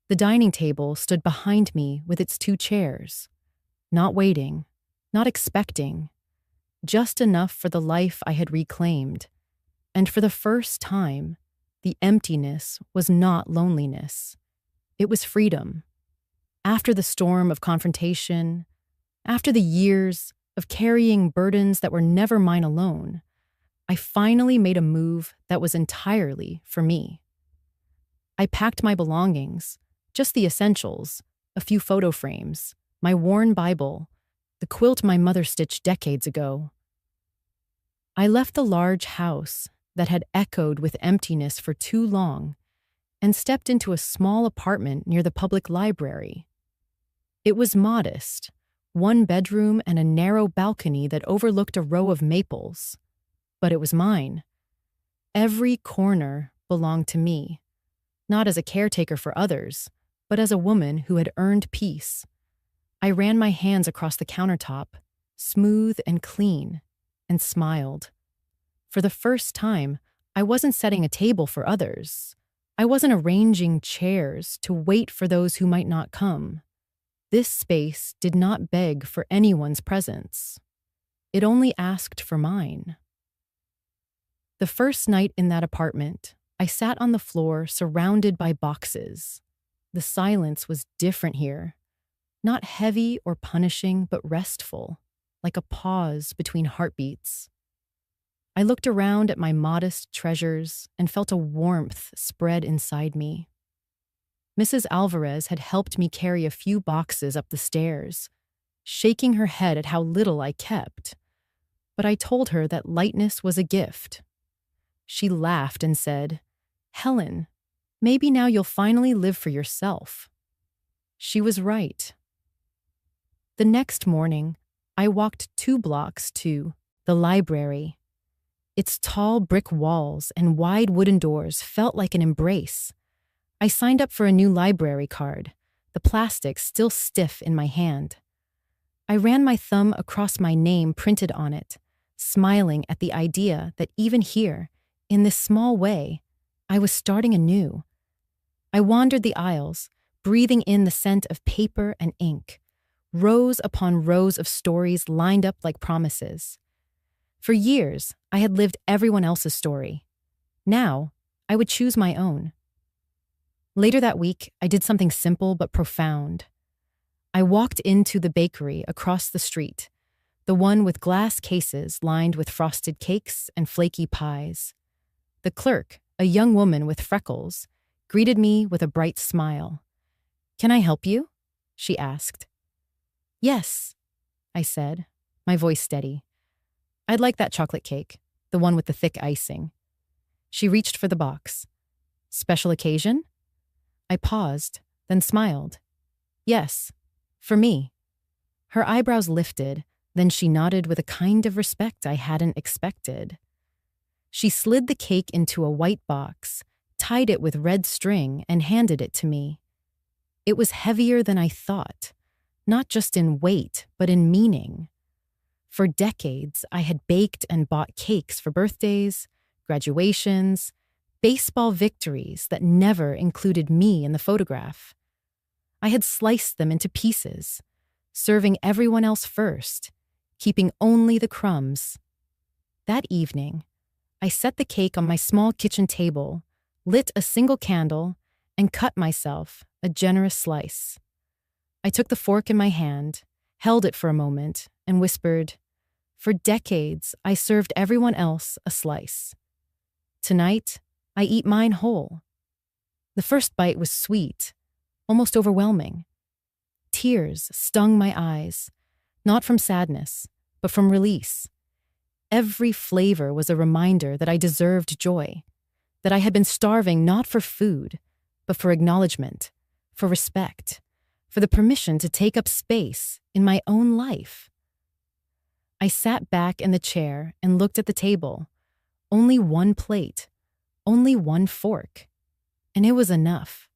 [SPEAKER 1] The dining table stood behind me with its 2 chairs, not waiting, not expecting, just enough for the life I had reclaimed. And for the first time, the emptiness was not loneliness. It was freedom. After the storm of confrontation, after the years of carrying burdens that were never mine alone, I finally made a move that was entirely for me. I packed my belongings, just the essentials, a few photo frames, my worn Bible, the quilt my mother stitched decades ago. I left the large house that had echoed with emptiness for too long and stepped into a small apartment near the public library. It was modest, 1 bedroom and a narrow balcony that overlooked a row of maples. But it was mine. Every corner belonged to me, not as a caretaker for others, but as a woman who had earned peace. I ran my hands across the countertop, smooth and clean, and smiled. For the first time, I wasn't setting a table for others. I wasn't arranging chairs to wait for those who might not come. This space did not beg for anyone's presence. It only asked for mine. The first night in that apartment, I sat on the floor surrounded by boxes. The silence was different here. Not heavy or punishing, but restful, like a pause between heartbeats. I looked around at my modest treasures and felt a warmth spread inside me. Mrs. Alvarez had helped me carry a few boxes up the stairs, shaking her head at how little I kept. But I told her that lightness was a gift. She laughed and said, "Helen, maybe now you'll finally live for yourself." She was right. The next morning, I walked 2 blocks to the library. Its tall brick walls and wide wooden doors felt like an embrace. I signed up for a new library card, the plastic still stiff in my hand. I ran my thumb across my name printed on it, smiling at the idea that even here, in this small way, I was starting anew. I wandered the aisles, breathing in the scent of paper and ink, rows upon rows of stories lined up like promises. For years, I had lived everyone else's story. Now, I would choose my own. Later that week, I did something simple but profound. I walked into the bakery across the street, the one with glass cases lined with frosted cakes and flaky pies. The clerk, a young woman with freckles, greeted me with a bright smile. "Can I help you?" she asked. "Yes," I said, my voice steady. "I'd like that chocolate cake, the one with the thick icing." She reached for the box. "Special occasion?" I paused, then smiled. "Yes, for me." Her eyebrows lifted, then she nodded with a kind of respect I hadn't expected. She slid the cake into a white box, tied it with red string, and handed it to me. It was heavier than I thought, not just in weight, but in meaning. For decades, I had baked and bought cakes for birthdays, graduations, baseball victories that never included me in the photograph. I had sliced them into pieces, serving everyone else first, keeping only the crumbs. That evening, I set the cake on my small kitchen table, lit a single candle, and cut myself a generous slice. I took the fork in my hand, held it for a moment, and whispered, "For decades, I served everyone else a slice. Tonight, I eat mine whole." The first bite was sweet, almost overwhelming. Tears stung my eyes, not from sadness, but from release. Every flavor was a reminder that I deserved joy, that I had been starving not for food, but for acknowledgement, for respect, for the permission to take up space in my own life. I sat back in the chair and looked at the table. Only one plate, only one fork, and it was enough.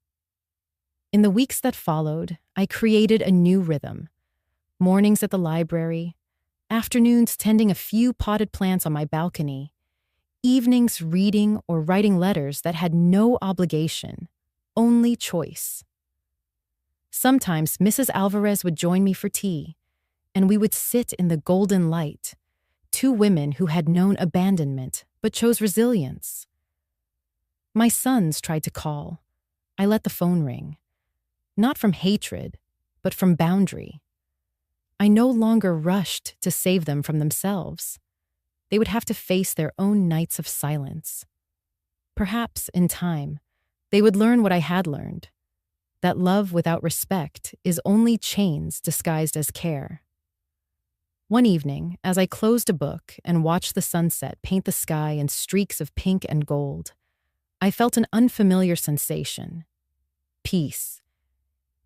[SPEAKER 1] In the weeks that followed, I created a new rhythm. Mornings at the library, afternoons tending a few potted plants on my balcony, evenings reading or writing letters that had no obligation, only choice. Sometimes Mrs. Alvarez would join me for tea, and we would sit in the golden light, two women who had known abandonment but chose resilience. My sons tried to call. I let the phone ring. Not from hatred, but from boundary. I no longer rushed to save them from themselves. They would have to face their own nights of silence. Perhaps, in time, they would learn what I had learned, that love without respect is only chains disguised as care. One evening, as I closed a book and watched the sunset paint the sky in streaks of pink and gold, I felt an unfamiliar sensation. Peace.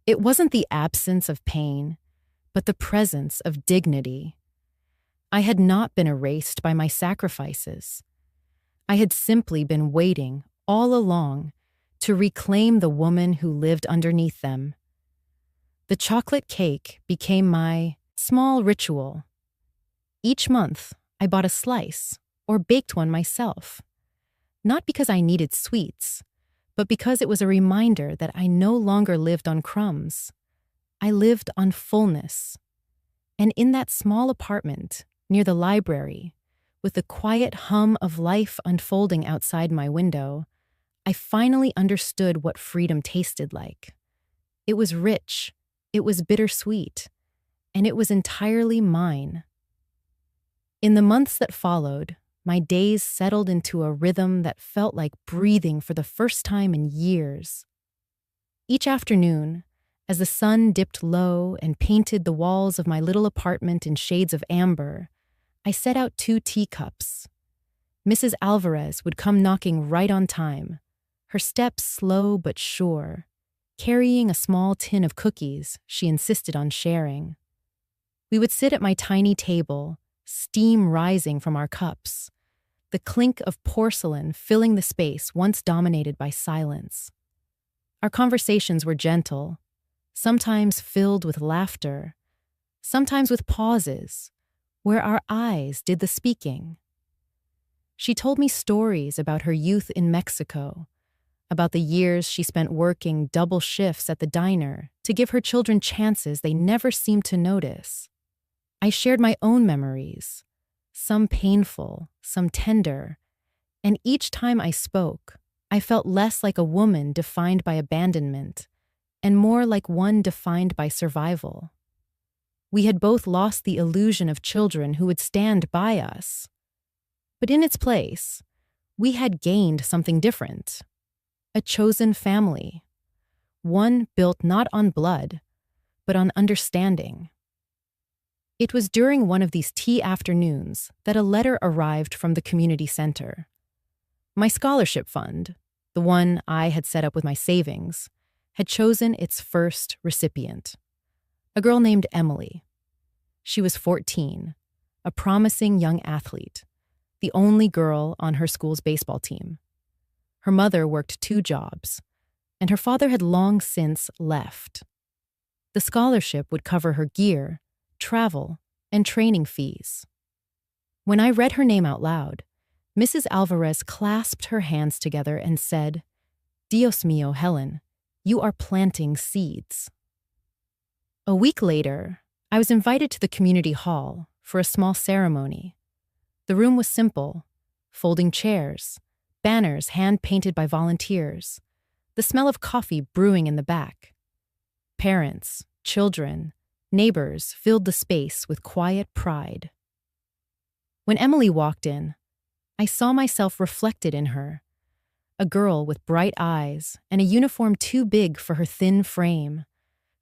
[SPEAKER 1] It wasn't the absence of pain, but the presence of dignity. I had not been erased by my sacrifices. I had simply been waiting all along to reclaim the woman who lived underneath them. The chocolate cake became my small ritual. Each month, I bought a slice or baked one myself, not because I needed sweets, but because it was a reminder that I no longer lived on crumbs. I lived on fullness. And in that small apartment near the library, with the quiet hum of life unfolding outside my window, I finally understood what freedom tasted like. It was rich, it was bittersweet, and it was entirely mine. In the months that followed, my days settled into a rhythm that felt like breathing for the first time in years. Each afternoon, as the sun dipped low and painted the walls of my little apartment in shades of amber, I set out 2 teacups. Mrs. Alvarez would come knocking right on time, her steps slow but sure, carrying a small tin of cookies she insisted on sharing. We would sit at my tiny table, steam rising from our cups, the clink of porcelain filling the space once dominated by silence. Our conversations were gentle, sometimes filled with laughter, sometimes with pauses, where our eyes did the speaking. She told me stories about her youth in Mexico, about the years she spent working double shifts at the diner to give her children chances they never seemed to notice. I shared my own memories, some painful, some tender, and each time I spoke, I felt less like a woman defined by abandonment and more like one defined by survival. We had both lost the illusion of children who would stand by us. But in its place, we had gained something different. A chosen family. One built not on blood, but on understanding. It was during one of these tea afternoons that a letter arrived from the community center. My scholarship fund, the one I had set up with my savings, had chosen its first recipient. A girl named Emily. She was 14, a promising young athlete, the only girl on her school's baseball team. Her mother worked 2 jobs, and her father had long since left. The scholarship would cover her gear, travel, and training fees. When I read her name out loud, Mrs. Alvarez clasped her hands together and said, "Dios mío, Helen, you are planting seeds." A week later, I was invited to the community hall for a small ceremony. The room was simple, folding chairs, banners hand-painted by volunteers, the smell of coffee brewing in the back. Parents, children, neighbors filled the space with quiet pride. When Emily walked in, I saw myself reflected in her, a girl with bright eyes and a uniform too big for her thin frame,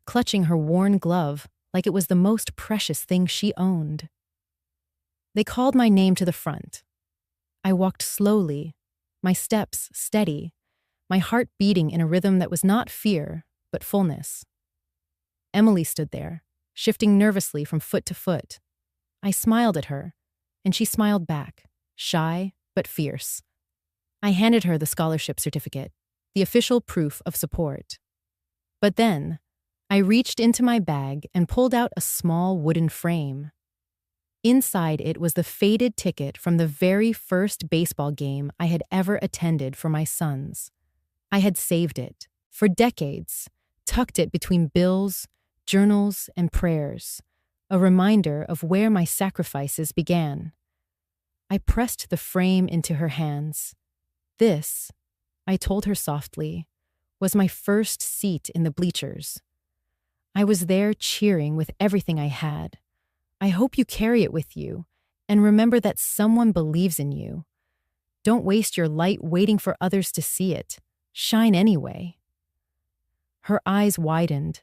[SPEAKER 1] clutching her worn glove like it was the most precious thing she owned. They called my name to the front. I walked slowly, my steps steady, my heart beating in a rhythm that was not fear, but fullness. Emily stood there, shifting nervously from foot to foot. I smiled at her, and she smiled back, shy but fierce. I handed her the scholarship certificate, the official proof of support. But then, I reached into my bag and pulled out a small wooden frame. Inside it was the faded ticket from the very first baseball game I had ever attended for my sons. I had saved it, for decades, tucked it between bills, journals, and prayers, a reminder of where my sacrifices began. I pressed the frame into her hands. This, I told her softly, was my first seat in the bleachers. I was there cheering with everything I had. I hope you carry it with you, and remember that someone believes in you. Don't waste your light waiting for others to see it. Shine anyway. Her eyes widened.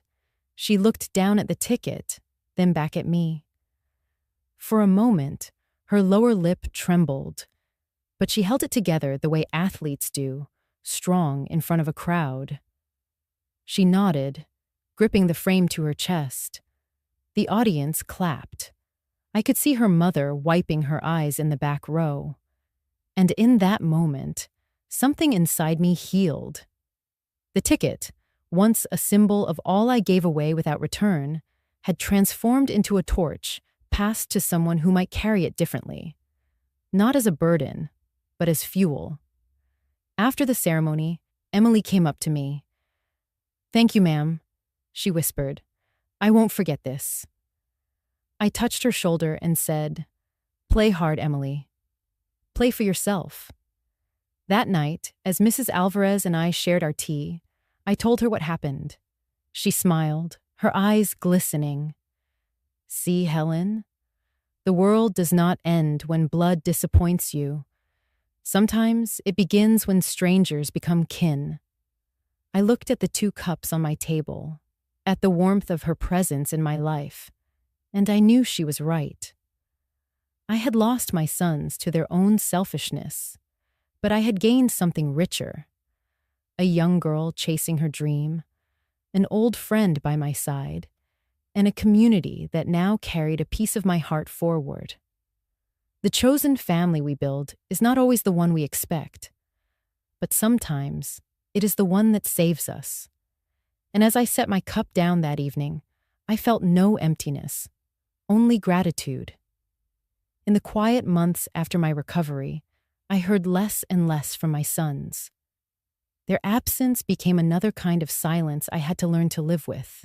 [SPEAKER 1] She looked down at the ticket, then back at me. For a moment, her lower lip trembled, but she held it together the way athletes do, strong in front of a crowd. She nodded, gripping the frame to her chest. The audience clapped. I could see her mother wiping her eyes in the back row. And in that moment, something inside me healed. The ticket, once a symbol of all I gave away without return, had transformed into a torch passed to someone who might carry it differently. Not as a burden, but as fuel. After the ceremony, Emily came up to me. "Thank you, ma'am," she whispered. "I won't forget this." I touched her shoulder and said, "Play hard, Emily. Play for yourself." That night, as Mrs. Alvarez and I shared our tea, I told her what happened. She smiled, her eyes glistening. "See, Helen? The world does not end when blood disappoints you. Sometimes it begins when strangers become kin." I looked at the 2 cups on my table, at the warmth of her presence in my life, and I knew she was right. I had lost my sons to their own selfishness, but I had gained something richer. A young girl chasing her dream, an old friend by my side, and a community that now carried a piece of my heart forward. The chosen family we build is not always the one we expect, but sometimes it is the one that saves us. And as I set my cup down that evening, I felt no emptiness, only gratitude. In the quiet months after my recovery, I heard less and less from my sons. Their absence became another kind of silence I had to learn to live with.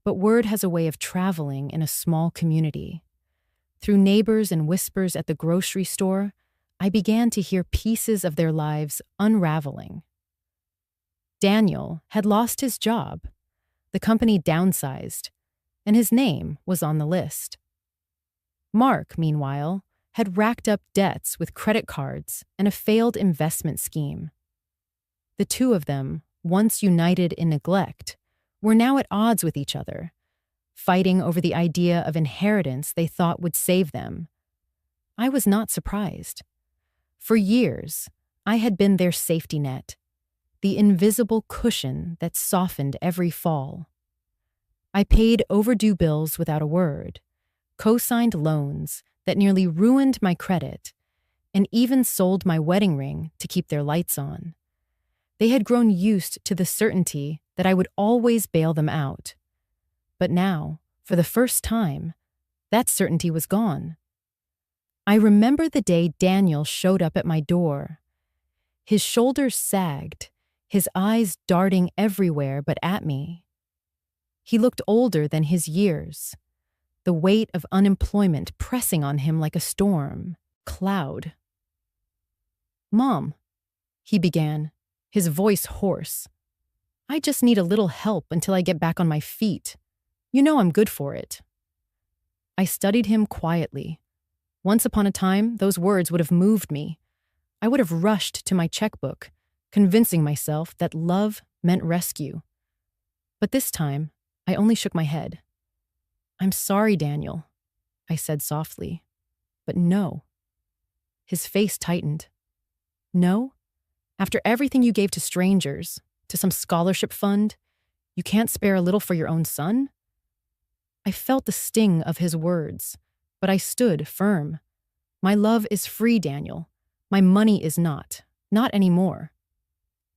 [SPEAKER 1] But word has a way of traveling in a small community. Through neighbors and whispers at the grocery store, I began to hear pieces of their lives unraveling. Daniel had lost his job. The company downsized, and his name was on the list. Mark, meanwhile, had racked up debts with credit cards and a failed investment scheme. The 2 of them, once united in neglect, were now at odds with each other, fighting over the idea of inheritance they thought would save them. I was not surprised. For years, I had been their safety net, the invisible cushion that softened every fall. I paid overdue bills without a word, co-signed loans that nearly ruined my credit, and even sold my wedding ring to keep their lights on. They had grown used to the certainty that I would always bail them out. But now, for the first time, that certainty was gone. I remember the day Daniel showed up at my door. His shoulders sagged, his eyes darting everywhere but at me. He looked older than his years, the weight of unemployment pressing on him like a storm cloud. "Mom," he began, his voice hoarse. "I just need a little help until I get back on my feet. You know I'm good for it." I studied him quietly. Once upon a time, those words would have moved me. I would have rushed to my checkbook, convincing myself that love meant rescue. But this time, I only shook my head. "I'm sorry, Daniel," I said softly. "But no." His face tightened. "No? After everything you gave to strangers, to some scholarship fund, you can't spare a little for your own son?" I felt the sting of his words, but I stood firm. "My love is free, Daniel. My money is not. Not anymore."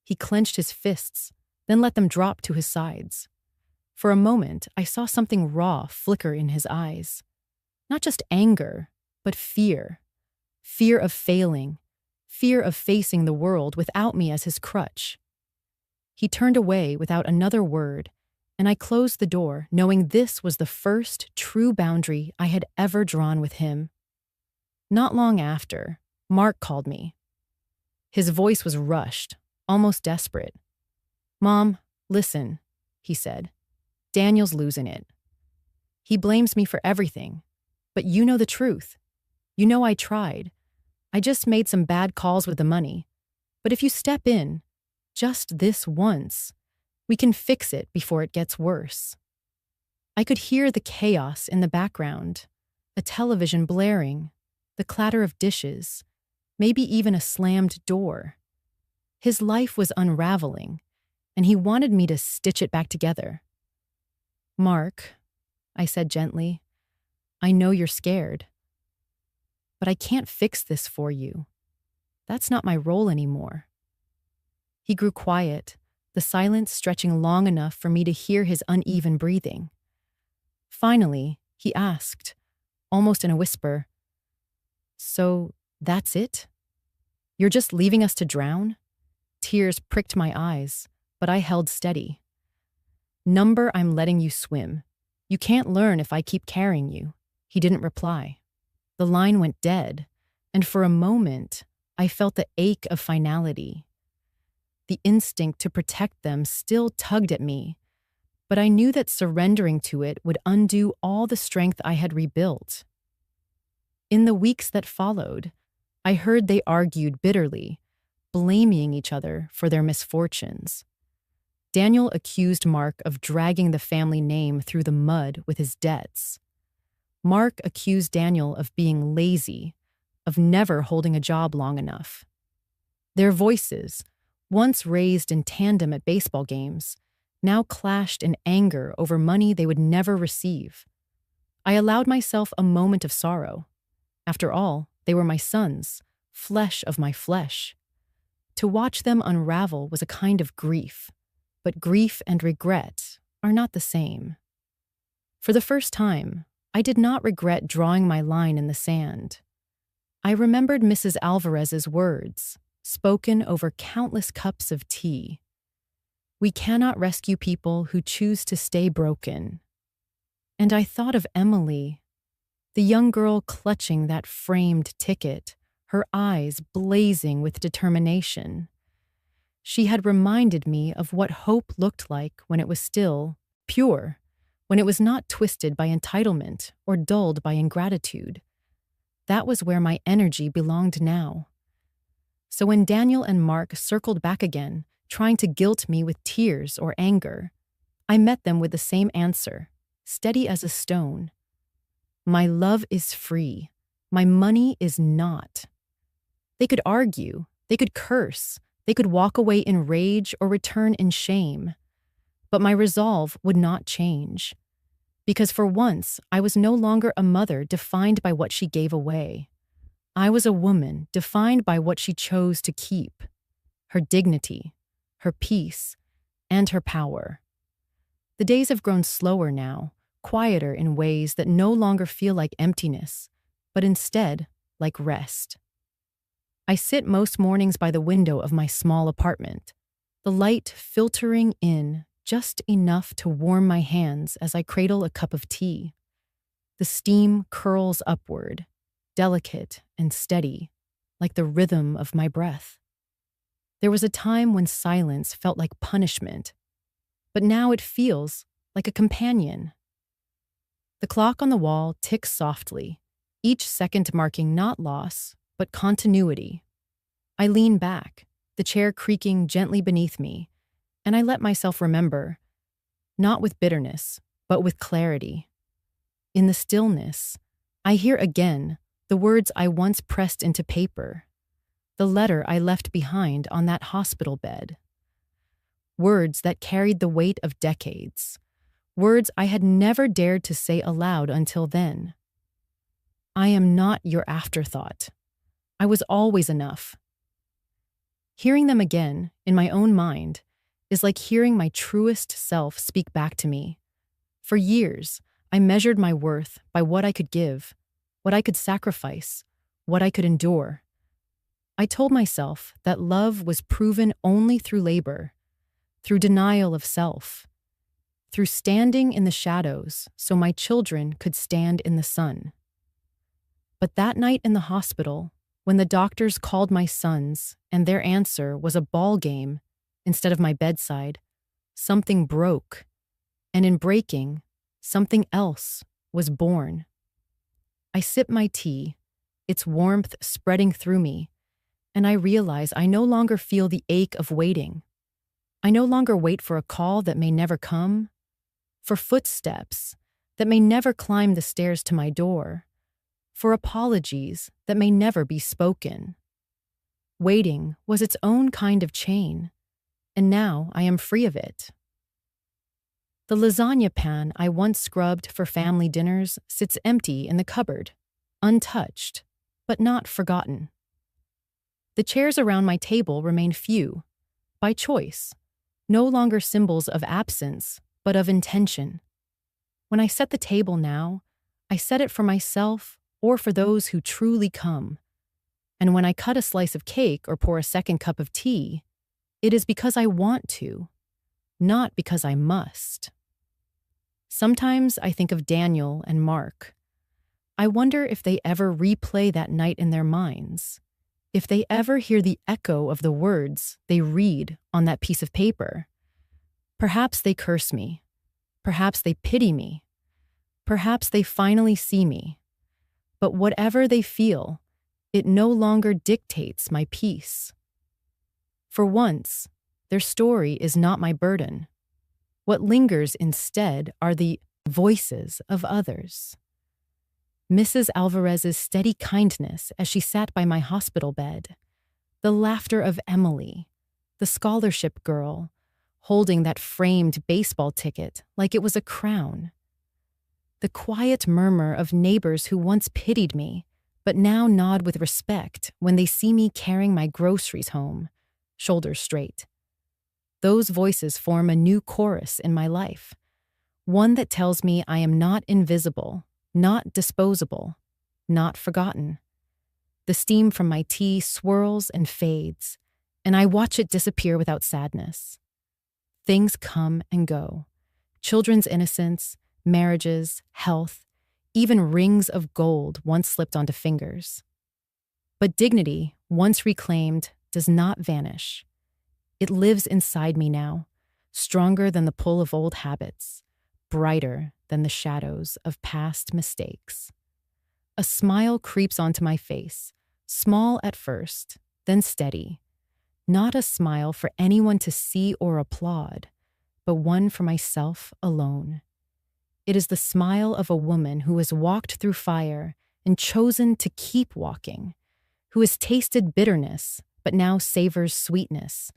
[SPEAKER 1] He clenched his fists, then let them drop to his sides. For a moment, I saw something raw flicker in his eyes. Not just anger, but fear. Fear of failing. Fear of facing the world without me as his crutch. He turned away without another word, and I closed the door, knowing this was the first true boundary I had ever drawn with him. Not long after, Mark called me. His voice was rushed, almost desperate. "Mom, listen," he said. "Daniel's losing it. He blames me for everything, but you know the truth. You know I tried. I just made some bad calls with the money. But if you step in, just this once, we can fix it before it gets worse." I could hear the chaos in the background, a television blaring, the clatter of dishes, maybe even a slammed door. His life was unraveling, and he wanted me to stitch it back together. "Mark," I said gently, "I know you're scared, but I can't fix this for you. That's not my role anymore." He grew quiet, the silence stretching long enough for me to hear his uneven breathing. Finally, he asked, almost in a whisper, "So that's it? You're just leaving us to drown?" Tears pricked my eyes, but I held steady. "Number, I'm letting you swim. You can't learn if I keep carrying you." He didn't reply. The line went dead, and for a moment, I felt the ache of finality. The instinct to protect them still tugged at me, but I knew that surrendering to it would undo all the strength I had rebuilt. In the weeks that followed, I heard they argued bitterly, blaming each other for their misfortunes. Daniel accused Mark of dragging the family name through the mud with his debts. Mark accused Daniel of being lazy, of never holding a job long enough. Their voices, once raised in tandem at baseball games, now clashed in anger over money they would never receive. I allowed myself a moment of sorrow. After all, they were my sons, flesh of my flesh. To watch them unravel was a kind of grief, but grief and regret are not the same. For the first time, I did not regret drawing my line in the sand. I remembered Mrs. Alvarez's words, spoken over countless cups of tea. "We cannot rescue people who choose to stay broken." And I thought of Emily, the young girl clutching that framed ticket, her eyes blazing with determination. She had reminded me of what hope looked like when it was still pure, when it was not twisted by entitlement or dulled by ingratitude. That was where my energy belonged now. So when Daniel and Mark circled back again, trying to guilt me with tears or anger, I met them with the same answer, steady as a stone. My love is free. My money is not. They could argue, they could curse, they could walk away in rage or return in shame. But my resolve would not change. Because for once, I was no longer a mother defined by what she gave away. I was a woman defined by what she chose to keep, her dignity, her peace, and her power. The days have grown slower now, quieter in ways that no longer feel like emptiness, but instead like rest. I sit most mornings by the window of my small apartment, the light filtering in just enough to warm my hands as I cradle a cup of tea. The steam curls upward, delicate and steady, like the rhythm of my breath. There was a time when silence felt like punishment, but now it feels like a companion. The clock on the wall ticks softly, each second marking not loss, but continuity. I lean back, the chair creaking gently beneath me, and I let myself remember, not with bitterness, but with clarity. In the stillness, I hear again the words I once pressed into paper, the letter I left behind on that hospital bed. Words that carried the weight of decades, words I had never dared to say aloud until then. I am not your afterthought. I was always enough. Hearing them again, in my own mind, is like hearing my truest self speak back to me. For years, I measured my worth by what I could give, what I could sacrifice, what I could endure. I told myself that love was proven only through labor, through denial of self, through standing in the shadows so my children could stand in the sun. But that night in the hospital, when the doctors called my sons and their answer was a ball game instead of my bedside, something broke, and in breaking, something else was born. I sip my tea, its warmth spreading through me, and I realize I no longer feel the ache of waiting. I no longer wait for a call that may never come, for footsteps that may never climb the stairs to my door, for apologies that may never be spoken. Waiting was its own kind of chain, and now I am free of it. The lasagna pan I once scrubbed for family dinners sits empty in the cupboard, untouched, but not forgotten. The chairs around my table remain few, by choice, no longer symbols of absence, but of intention. When I set the table now, I set it for myself or for those who truly come. And when I cut a slice of cake or pour a second cup of tea, it is because I want to, not because I must. Sometimes I think of Daniel and Mark. I wonder if they ever replay that night in their minds, if they ever hear the echo of the words they read on that piece of paper. Perhaps they curse me. Perhaps they pity me. Perhaps they finally see me. But whatever they feel, it no longer dictates my peace. For once, their story is not my burden. What lingers instead are the voices of others. Mrs. Alvarez's steady kindness as she sat by my hospital bed, the laughter of Emily, the scholarship girl, holding that framed baseball ticket like it was a crown. The quiet murmur of neighbors who once pitied me, but now nod with respect when they see me carrying my groceries home, shoulders straight. Those voices form a new chorus in my life, one that tells me I am not invisible, not disposable, not forgotten. The steam from my tea swirls and fades, and I watch it disappear without sadness. Things come and go. Children's innocence, marriages, health, even rings of gold once slipped onto fingers. But dignity, once reclaimed, does not vanish. It lives inside me now, stronger than the pull of old habits, brighter than the shadows of past mistakes. A smile creeps onto my face, small at first, then steady. Not a smile for anyone to see or applaud, but one for myself alone. It is the smile of a woman who has walked through fire and chosen to keep walking, who has tasted bitterness but now savors sweetness,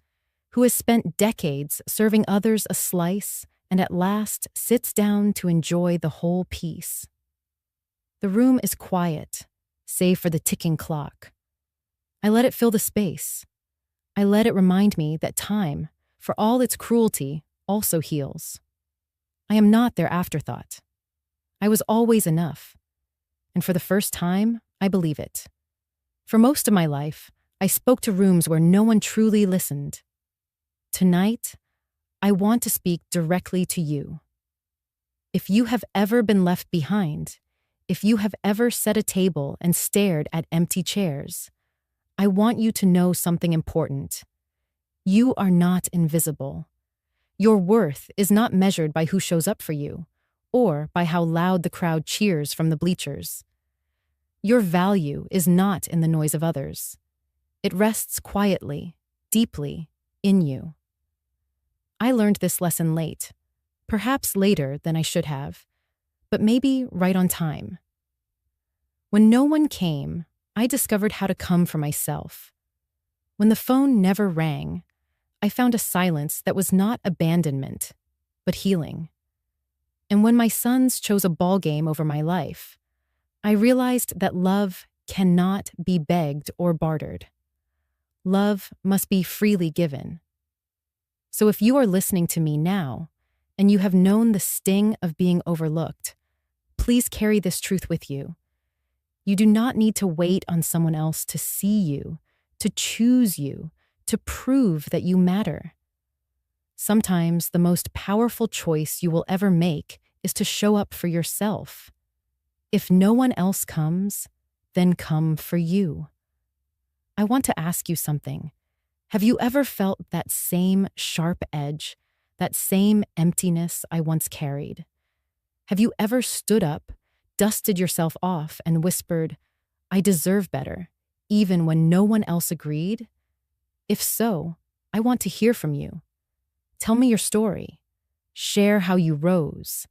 [SPEAKER 1] who has spent decades serving others a slice and at last sits down to enjoy the whole piece. The room is quiet, save for the ticking clock. I let it fill the space. I let it remind me that time, for all its cruelty, also heals. I am not their afterthought. I was always enough. And for the first time, I believe it. For most of my life, I spoke to rooms where no one truly listened. Tonight, I want to speak directly to you. If you have ever been left behind, if you have ever set a table and stared at empty chairs, I want you to know something important. You are not invisible. Your worth is not measured by who shows up for you, or by how loud the crowd cheers from the bleachers. Your value is not in the noise of others. It rests quietly, deeply, in you. I learned this lesson late, perhaps later than I should have, but maybe right on time. When no one came, I discovered how to come for myself. When the phone never rang, I found a silence that was not abandonment, but healing. And when my sons chose a ball game over my life, I realized that love cannot be begged or bartered. Love must be freely given. So if you are listening to me now, and you have known the sting of being overlooked, please carry this truth with you. You do not need to wait on someone else to see you, to choose you, to prove that you matter. Sometimes the most powerful choice you will ever make is to show up for yourself. If no one else comes, then come for you. I want to ask you something. Have you ever felt that same sharp edge, that same emptiness I once carried? Have you ever stood up, dusted yourself off, and whispered, "I deserve better," even when no one else agreed? If so, I want to hear from you. Tell me your story. Share how you rose,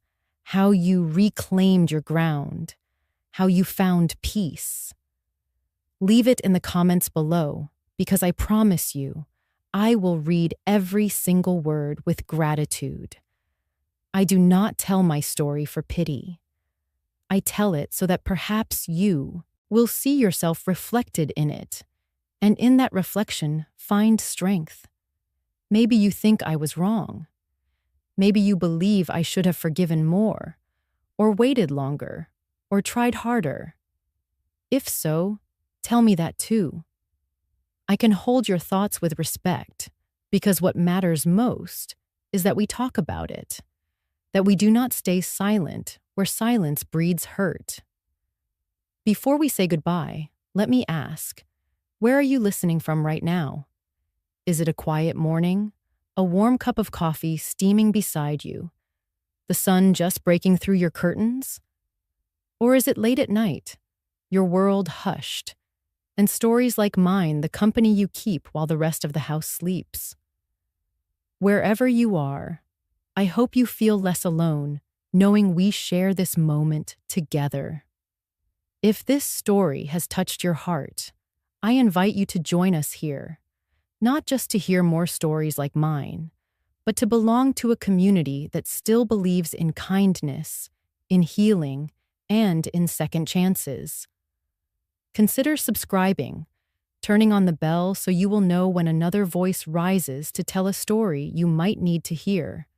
[SPEAKER 1] how you reclaimed your ground, how you found peace. Leave it in the comments below, because I promise you, I will read every single word with gratitude. I do not tell my story for pity. I tell it so that perhaps you will see yourself reflected in it, and in that reflection, find strength. Maybe you think I was wrong. Maybe you believe I should have forgiven more, or waited longer, or tried harder. If so, tell me that too. I can hold your thoughts with respect, because what matters most is that we talk about it, that we do not stay silent where silence breeds hurt. Before we say goodbye, let me ask, where are you listening from right now? Is it a quiet morning, a warm cup of coffee steaming beside you, the sun just breaking through your curtains? Or is it late at night, your world hushed, and stories like mine the company you keep while the rest of the house sleeps? Wherever you are, I hope you feel less alone, knowing we share this moment together. If this story has touched your heart, I invite you to join us here, not just to hear more stories like mine, but to belong to a community that still believes in kindness, in healing, and in second chances. Consider subscribing, turning on the bell so you will know when another voice rises to tell a story you might need to hear.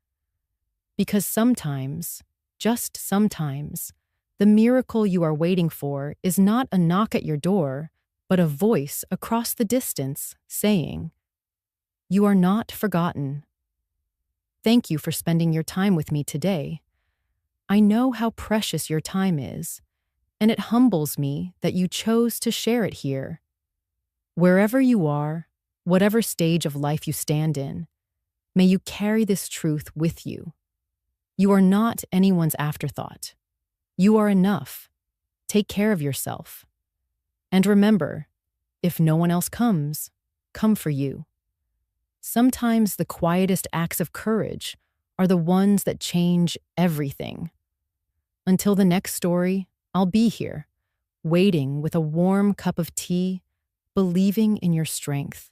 [SPEAKER 1] Because sometimes, just sometimes, the miracle you are waiting for is not a knock at your door, but a voice across the distance saying, "You are not forgotten." Thank you for spending your time with me today. I know how precious your time is, and it humbles me that you chose to share it here. Wherever you are, whatever stage of life you stand in, may you carry this truth with you. You are not anyone's afterthought. You are enough. Take care of yourself. And remember, if no one else comes, come for you. Sometimes the quietest acts of courage are the ones that change everything. Until the next story, I'll be here, waiting with a warm cup of tea, believing in your strength.